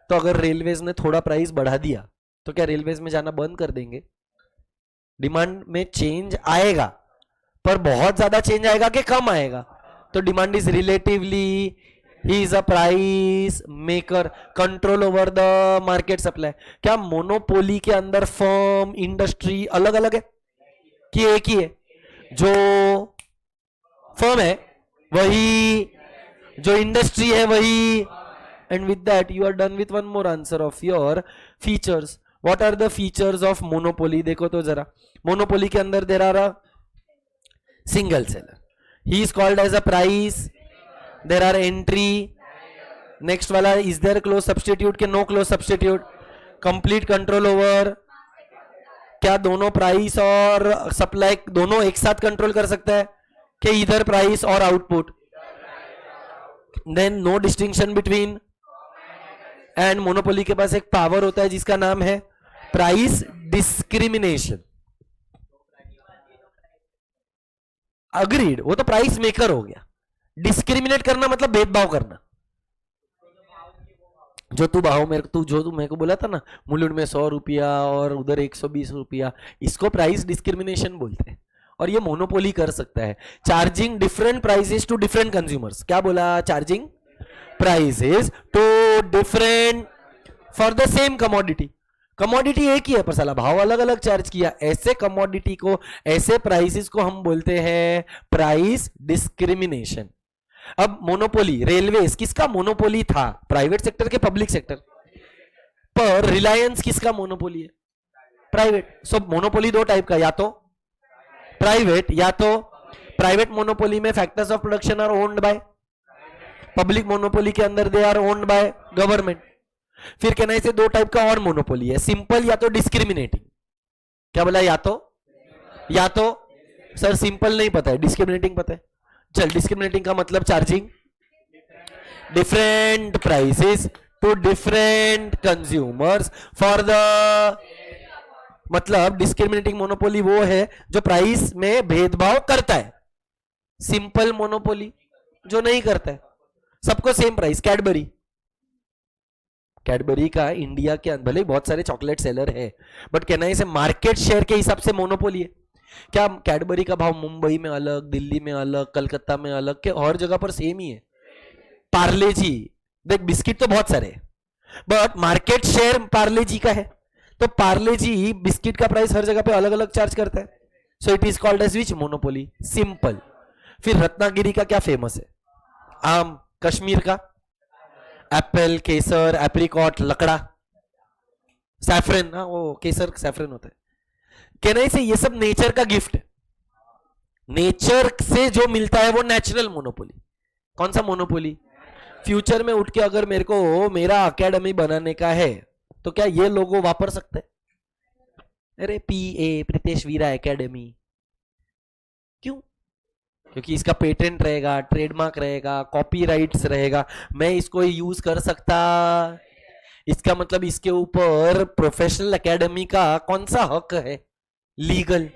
Speaker 1: तो अगर रेलवेज ने थोड़ा प्राइस बढ़ा दिया तो क्या रेलवेज में जाना बंद कर देंगे? डिमांड में चेंज आएगा, पर बहुत ज्यादा चेंज आएगा कि कम आएगा? तो demand is relatively, he is a price maker, control over the market supply. क्या मोनोपोली के अंदर फर्म, इंडस्ट्री अलग अलग है कि एक ही है? जो फर्म है वही, जो इंडस्ट्री है वही। And with that you are done with one more answer of your features. What are the features of monopoly? देखो तो जरा, मोनोपोली के अंदर there are a single seller, he is called as a price, there are entry, next वाला is there close substitute के no close substitute? Complete control over, क्या दोनों price और सप्लाई दोनों एक साथ कंट्रोल कर सकता है कि इधर प्राइस और output? Then no distinction between, and monopoly के पास एक पावर होता है जिसका नाम है प्राइस डिस्क्रिमिनेशन। अग्रीड, वो तो प्राइस मेकर हो गया। डिस्क्रिमिनेट करना मतलब भेदभाव करना। जो तू भाव मेरे तू मेरे को बोला था ना, मुलुंड में 100 रुपया और उधर 120 रुपया, इसको प्राइस डिस्क्रिमिनेशन बोलते हैं। और ये मोनोपोली कर सकता है, charging different prices to different consumers. क्या बोला? Charging prices to different for the same commodity. Commodity एक ही है पर साला भाव अलग अलग चार्ज किया। ऐसे कमोडिटी को, ऐसे प्राइसेस को हम बोलते हैं प्राइस डिस्क्रिमिनेशन। अब मोनोपोली, रेलवेज किसका मोनोपोली था? प्राइवेट सेक्टर के पब्लिक सेक्टर? पर रिलायंस किसका मोनोपोली है? प्राइवेट। सो मोनोपोली दो टाइप का, या तो प्राइवेट या तो प्राइवेट मोनोपोली में factors of production are owned by, public monopoly के अंदर they are owned by government. फिर कहना इसे दो टाइप का और मोनोपोली है, सिंपल या तो डिस्क्रिमिनेटिंग। क्या बोला? या तो सर सिंपल नहीं पता है, डिस्क्रिमिनेटिंग पता है। चल, डिस्क्रिमिनेटिंग का मतलब charging different prices to different consumers for the, मतलब डिस्क्रिमिनेटिंग मोनोपोली वो है जो प्राइस में भेदभाव करता है। सिंपल मोनोपोली जो नहीं करता है, सबको सेम प्राइस। कैडबरी का इंडिया के अंदर भले बहुत सारे चॉकलेट सेलर है, बट कहना है इसे मार्केट शेयर के हिसाब से मोनोपोली है। क्या कैडबरी का भाव मुंबई में अलग, दिल्ली में अलग, कलकत्ता में अलग, के हर जगह पर सेम ही है? पार्ले जी, देख बिस्किट तो बहुत सारे, but market share Parle G का है, तो पार्ले जी बिस्किट का प्राइस हर जगह पे अलग अलग चार्ज करता है। So it is called as which monopoly? Simple. फिर रत्नागिरी का क्या फेमस है? आम। कश्मीर का एप्पल, केसर, एप्रिकॉट, लकड़ा, सैफरन। हाँ, वो केसर सैफरन होता है। कहना से ये सब नेचर का गिफ्ट है, नेचर से जो मिलता है वो नेचुरल मोनोपोली। कौन सा मोनोपोली? फ्यूचर में उठ के अगर मेरे को मेरा अकेडमी बनाने का है तो क्या ये लोगो वापर सकते हैं? अरे PA प्रीतेश वीरा एकेडमी, क्यों? क्योंकि इसका पेटेंट रहेगा, ट्रेडमार्क रहेगा, कॉपीराइट्स रहेगा, मैं इसको यूज कर सकता। इसका मतलब इसके ऊपर प्रोफेशनल एकेडमी का कौन सा हक है? लीगल।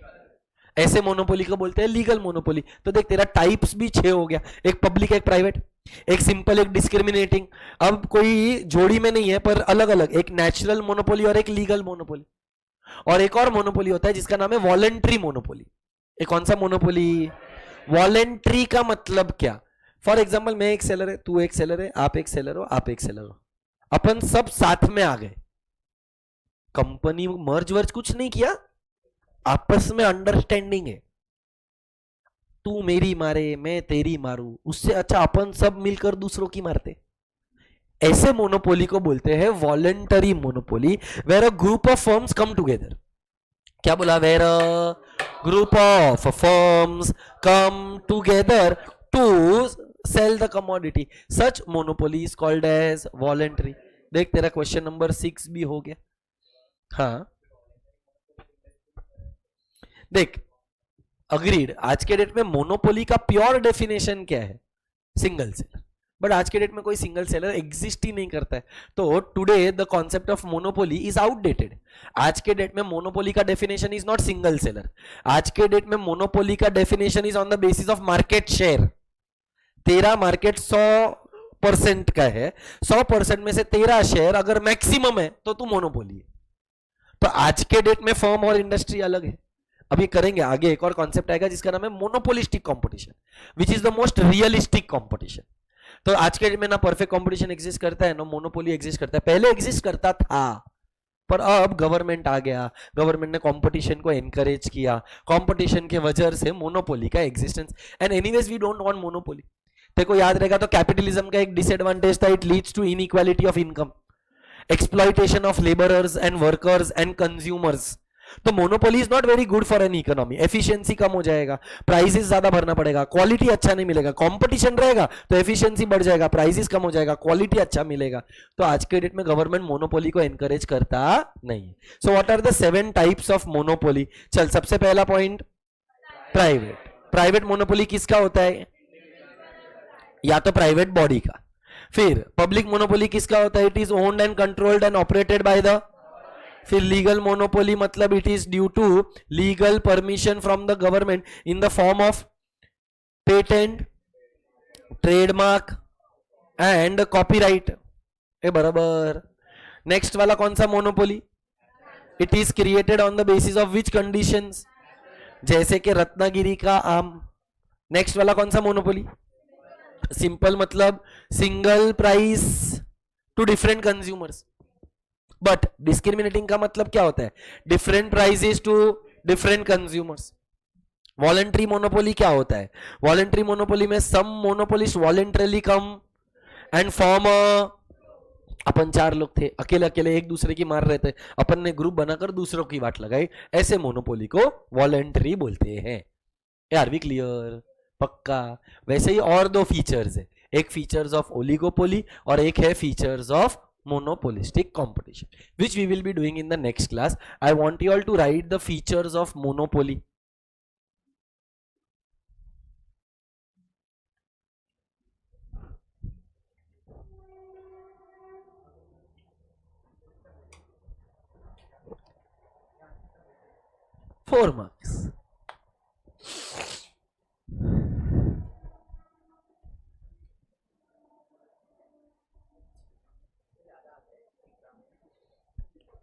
Speaker 1: ऐसे मोनोपोली को बोलते हैं लीगल मोनोपोली। तो देख तेरा टाइप्स भी 6 हो गया, एक पब्लिक, एक प्राइवेट, एक सिंपल, एक डिस्क्रिमिनेटिंग। अब कोई जोड़ी में नहीं है पर अलग अलग, एक नेचुरल मोनोपोली और एक लीगल मोनोपोली। और एक और मोनोपोली होता है जिसका नाम है वॉलंटरी मोनोपोली। एक कौन सा मोनोपोली? वॉलंटरी का मतलब क्या? फॉर एग्जाम्पल मैं एक सेलर है, तू एक सेलर है, आप एक सेलर हो, आप एक सेलर हो, अपन सब साथ में आ गए, कंपनी मर्ज वर्ज कुछ नहीं किया, आपस में अंडरस्टैंडिंग है, तू मेरी मारे मैं तेरी मारू, उससे अच्छा अपन सब मिलकर दूसरों की मारते। ऐसे मोनोपोली को बोलते हैं voluntary monopoly, where a group of firms come together. क्या बोला? Where a group of firms come together to sell the commodity, such monopoly is called as voluntary. देख तेरा क्वेश्चन नंबर 6 भी हो गया। हाँ देख, अग्रीड, आज के डेट में मोनोपोली का प्योर डेफिनेशन क्या है? Single seller. बट आज के डेट में कोई सिंगल सेलर एग्जिस्ट ही नहीं करता है, तो today the concept of monopoly is outdated. आज के डेट में मोनोपोली का definition is not single seller. आज के डेट में मोनोपोली का definition is on the basis of market share. तेरा मार्केट 100% का है, 100% में से तेरा शेयर अगर मैक्सिमम है तो तू मोनोपोली है। तो आज के डेट में फर्म और इंडस्ट्री अलग है। अभी करेंगे आगे, एक और कॉन्सेप्ट आएगा जिसका नाम है monopolistic competition, which is the most realistic competition. तो आज के डेट में ना परफेक्ट कंपटीशन एग्जिस्ट करता है ना मोनोपोली एग्जिस्ट करता है। पहले एग्जिस्ट करता था पर अब गवर्नमेंट आ गया, गवर्नमेंट ने कंपटीशन को एनकरेज किया, कंपटीशन के वजह से मोनोपोली का existence. And anyways we don't want monopoly. देखो याद रहेगा तो कैपिटलिज्म का एक डिसएडवांटेज था, it leads to inequality of income, exploitation of labourers and workers and consumers. तो monopoly is not very good for an economy. Efficiency कम हो जाएगा, प्राइसेस ज्यादा भरना पड़ेगा, क्वालिटी अच्छा नहीं मिलेगा. कंपटीशन रहेगा तो एफिशिएंसी बढ़ जाएगा, प्राइसेस कम हो जाएगा, क्वालिटी अच्छा मिलेगा. तो आज के डेट में गवर्नमेंट मोनोपोली को एनकरेज करता नहीं. So what are the 7 types of monopoly? चल, सबसे पहला पॉइंट, प्राइवेट. प्राइवेट मोनोपोली किसका होता है? या तो प्राइवेट बॉडी का. फिर पब्लिक मोनोपोली किसका होता है? It is owned and controlled and operated by the. फिर लीगल मोनोपोली मतलब it is due to legal permission from the government in the form of patent, trademark and copyright. ए बराबर. Next वाला कौन सा monopoly? It is created on the basis of which conditions? जैसे कि रत्नागिरी का आम. नेक्स्ट वाला कौन सा मोनोपोली? सिंपल मतलब single price to different consumers. But discriminating का मतलब क्या होता है? Different prices to different consumers. Voluntary monopoly क्या होता है? वॉलंटरी मोनोपोली में some monopolist voluntarily come and form. अपन 4 लोग थे, अकेले अकेले एक दूसरे की मार रहे थे, अपन ने ग्रुप बनाकर दूसरों की वाट लगाई. ऐसे मोनोपोली को वॉलंटरी बोलते हैं. Are we clear? पक्का. वैसे ही और 2 फीचर्स है. एक फीचर्स ऑफ ओलिगोपोली और एक है features of monopolistic competition, which we will be doing in the next class. I want you all to write the features of monopoly. Four marks.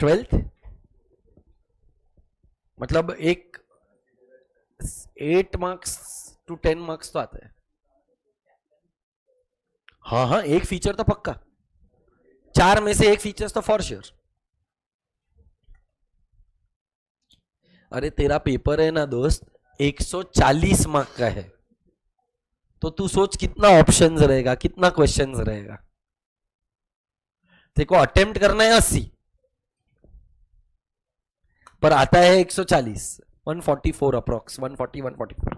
Speaker 1: Twelfth मतलब एक 8 मार्क्स टू 10 मार्क्स तो आता है. हाँ हाँ, एक फीचर तो पक्का. 4 में से एक फीचर तो फॉर श्योर. अरे तेरा पेपर है ना दोस्त, 140 मार्क का है. तो तू सोच कितना ऑप्शंस रहेगा, कितना क्वेश्चंस रहेगा. तेरे को अटेम्प्ट करना है 80 पर आता है 140. 144 अप्रोक्स. 140 144.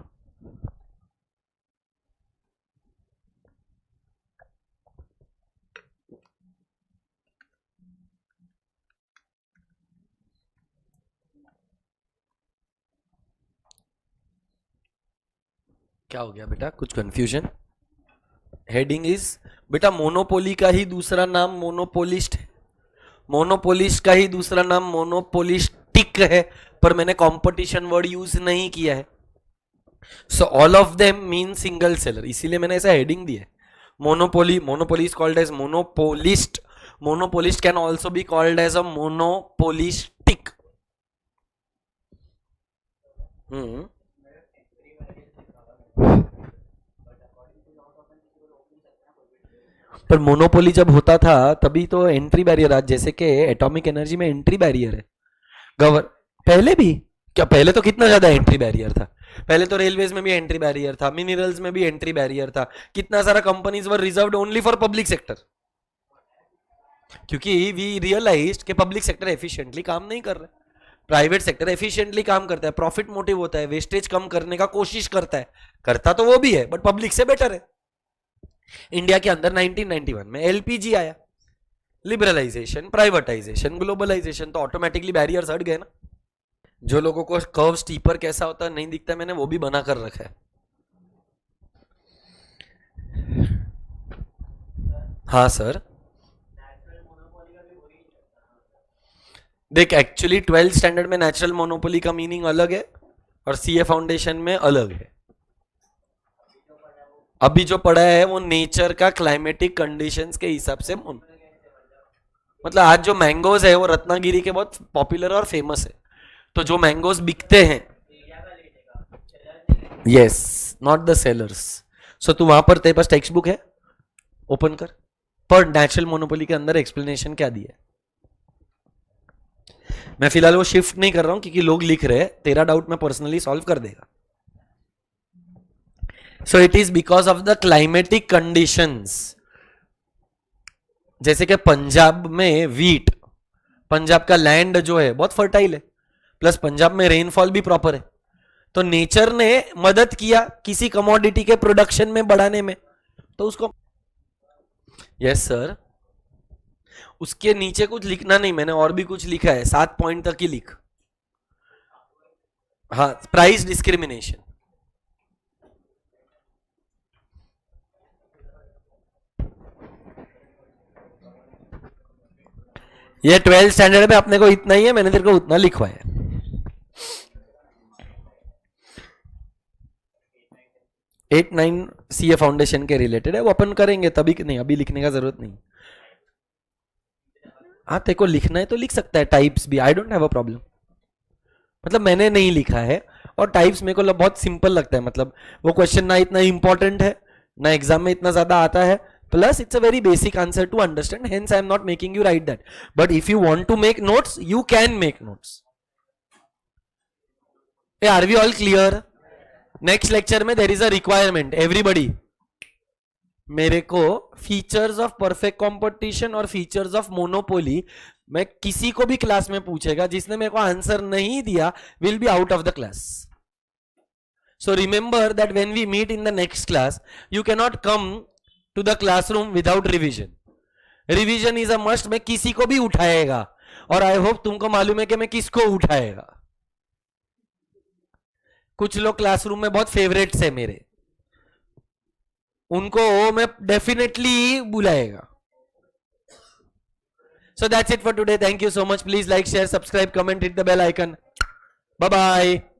Speaker 1: क्या हो गया बेटा? कुछ कंफ्यूजन? हेडिंग इज बेटा मोनोपोली का ही दूसरा नाम मोनोपोलिस्ट है. मोनोपोलिस्ट का ही दूसरा नाम मोनोपोलिस्टिक है, पर मैंने कंपटीशन वर्ड यूज नहीं किया है. So all of them mean single seller, इसीलिए मैंने ऐसा हेडिंग दिया है. Monopoly, monopoly is called as monopolist. Monopolist can also be called as a monopolistic. पर मोनोपोली जब होता था तभी तो एंट्री बैरियर, आज जैसे कि एटॉमिक एनर्जी में एंट्री बैरियर है. पहले भी क्या? पहले तो कितना ज्यादा एंट्री बैरियर था. पहले तो रेलवेज में भी एंट्री बैरियर था, मिनरल्स में भी एंट्री बैरियर था. कितना सारा companies were reserved only for public sector, क्योंकि वी रियलाइज्ड कि पब्लिक सेक्टर एफिशिएंटली काम नहीं कर रहा है. प्राइवेट सेक्टर एफिशिएंटली काम करता है, प्रॉफिट मोटिव होता है, वेस्टेज कम करने का कोशिश करता है. करता तो वो भी है बट पब्लिक से बेटर है. इंडिया के अंदर 1991 में एलपीजी आया. लिबरलाइजेशन, प्राइवेटाइजेशन, ग्लोबलाइजेशन, तो ऑटोमेटिकली बैरियर्स हट गए ना. जो लोगों को कर्व स्टीपर कैसा होता है नहीं दिखता, मैंने वो भी बना कर रखा है. हाँ सर. देख एक्चुअली 12th स्टैंडर्ड में नेचुरल मोनोपोली का मीनिंग अलग है और सीए फाउंडेशन में अलग है. अभी जो पढ़ा है वो नेचर का क्लाइमेटिक कंडीशंस के हिसाब से, मतलब आज जो मैंगोज है वो रत्नागिरी के बहुत पॉपुलर और फेमस है. तो जो मैंगोज बिकते हैं, यस, नॉट द सेलर्स. सो तू वहां पर, तेरे पास टेक्स्ट बुक है, ओपन कर, पर नेचुरल मोनोपोली के अंदर एक्सप्लेनेशन क्या दिया है. मैं फिलहाल वो शिफ्ट नहीं कर रहा हूं क्योंकि लोग लिख रहे हैं. तेरा डाउट मैं पर्सनली सॉल्व कर देगा. सो it is because of the climatic conditions. जैसे कि पंजाब में वीट, पंजाब का लैंड जो है बहुत फर्टाइल है, प्लस पंजाब में रेनफॉल भी प्रॉपर है, तो नेचर ने मदद किया किसी कमोडिटी के प्रोडक्शन में बढ़ाने में, तो उसको यस सर उसके नीचे कुछ लिखना नहीं, मैंने और भी कुछ लिखा है, 7 पॉइंट तक ही लिख। हाँ, प्राइस डिस्क्रिमिनेशन। ये 12th स्टैंडर्ड में अपने को इतना ही है, मैंने तेरे को उतना लिखवाया। 8-9 सीए फाउंडेशन के रिलेटेड है, वो अपन करेंगे तभी, नहीं अभी लिखने का जरूरत नहीं। हाँ तेरे को लिखना है तो लिख सकता है, टाइप्स भी, I don't have a problem. मतलब मैंने नहीं लिखा है, और टाइप्स मेरे को बहुत सिंपल लगता है, मतलब वो क्वेश्चन ना इतना इंपॉर्टेंट है, ना एग्जाम में इतना ज्यादा आता है, plus it's a very basic answer to understand, hence I am not making you write that, but if you want to make notes you can make notes. Are we all clear? Next lecture में there is a requirement, everybody मेरे को features of perfect competition और features of monopoly, मैं किसी को भी class में पूछेगा जिसने मेरे को आंसर नहीं दिया will be out of the class. So remember that when we meet in the next class you can not come to the classroom without revision. Revision is a must. मैं किसी को भी उठाएगा, और आई होप तुमको मालूम है कि मैं किसको उठाएगा। कुछ लोग क्लासरूम में बहुत फेवरेट्स है मेरे, उनको मैं definitely बुलाएगा। So that's it for today. Thank you so much. Please like, share, subscribe, comment, hit the bell icon. Bye bye.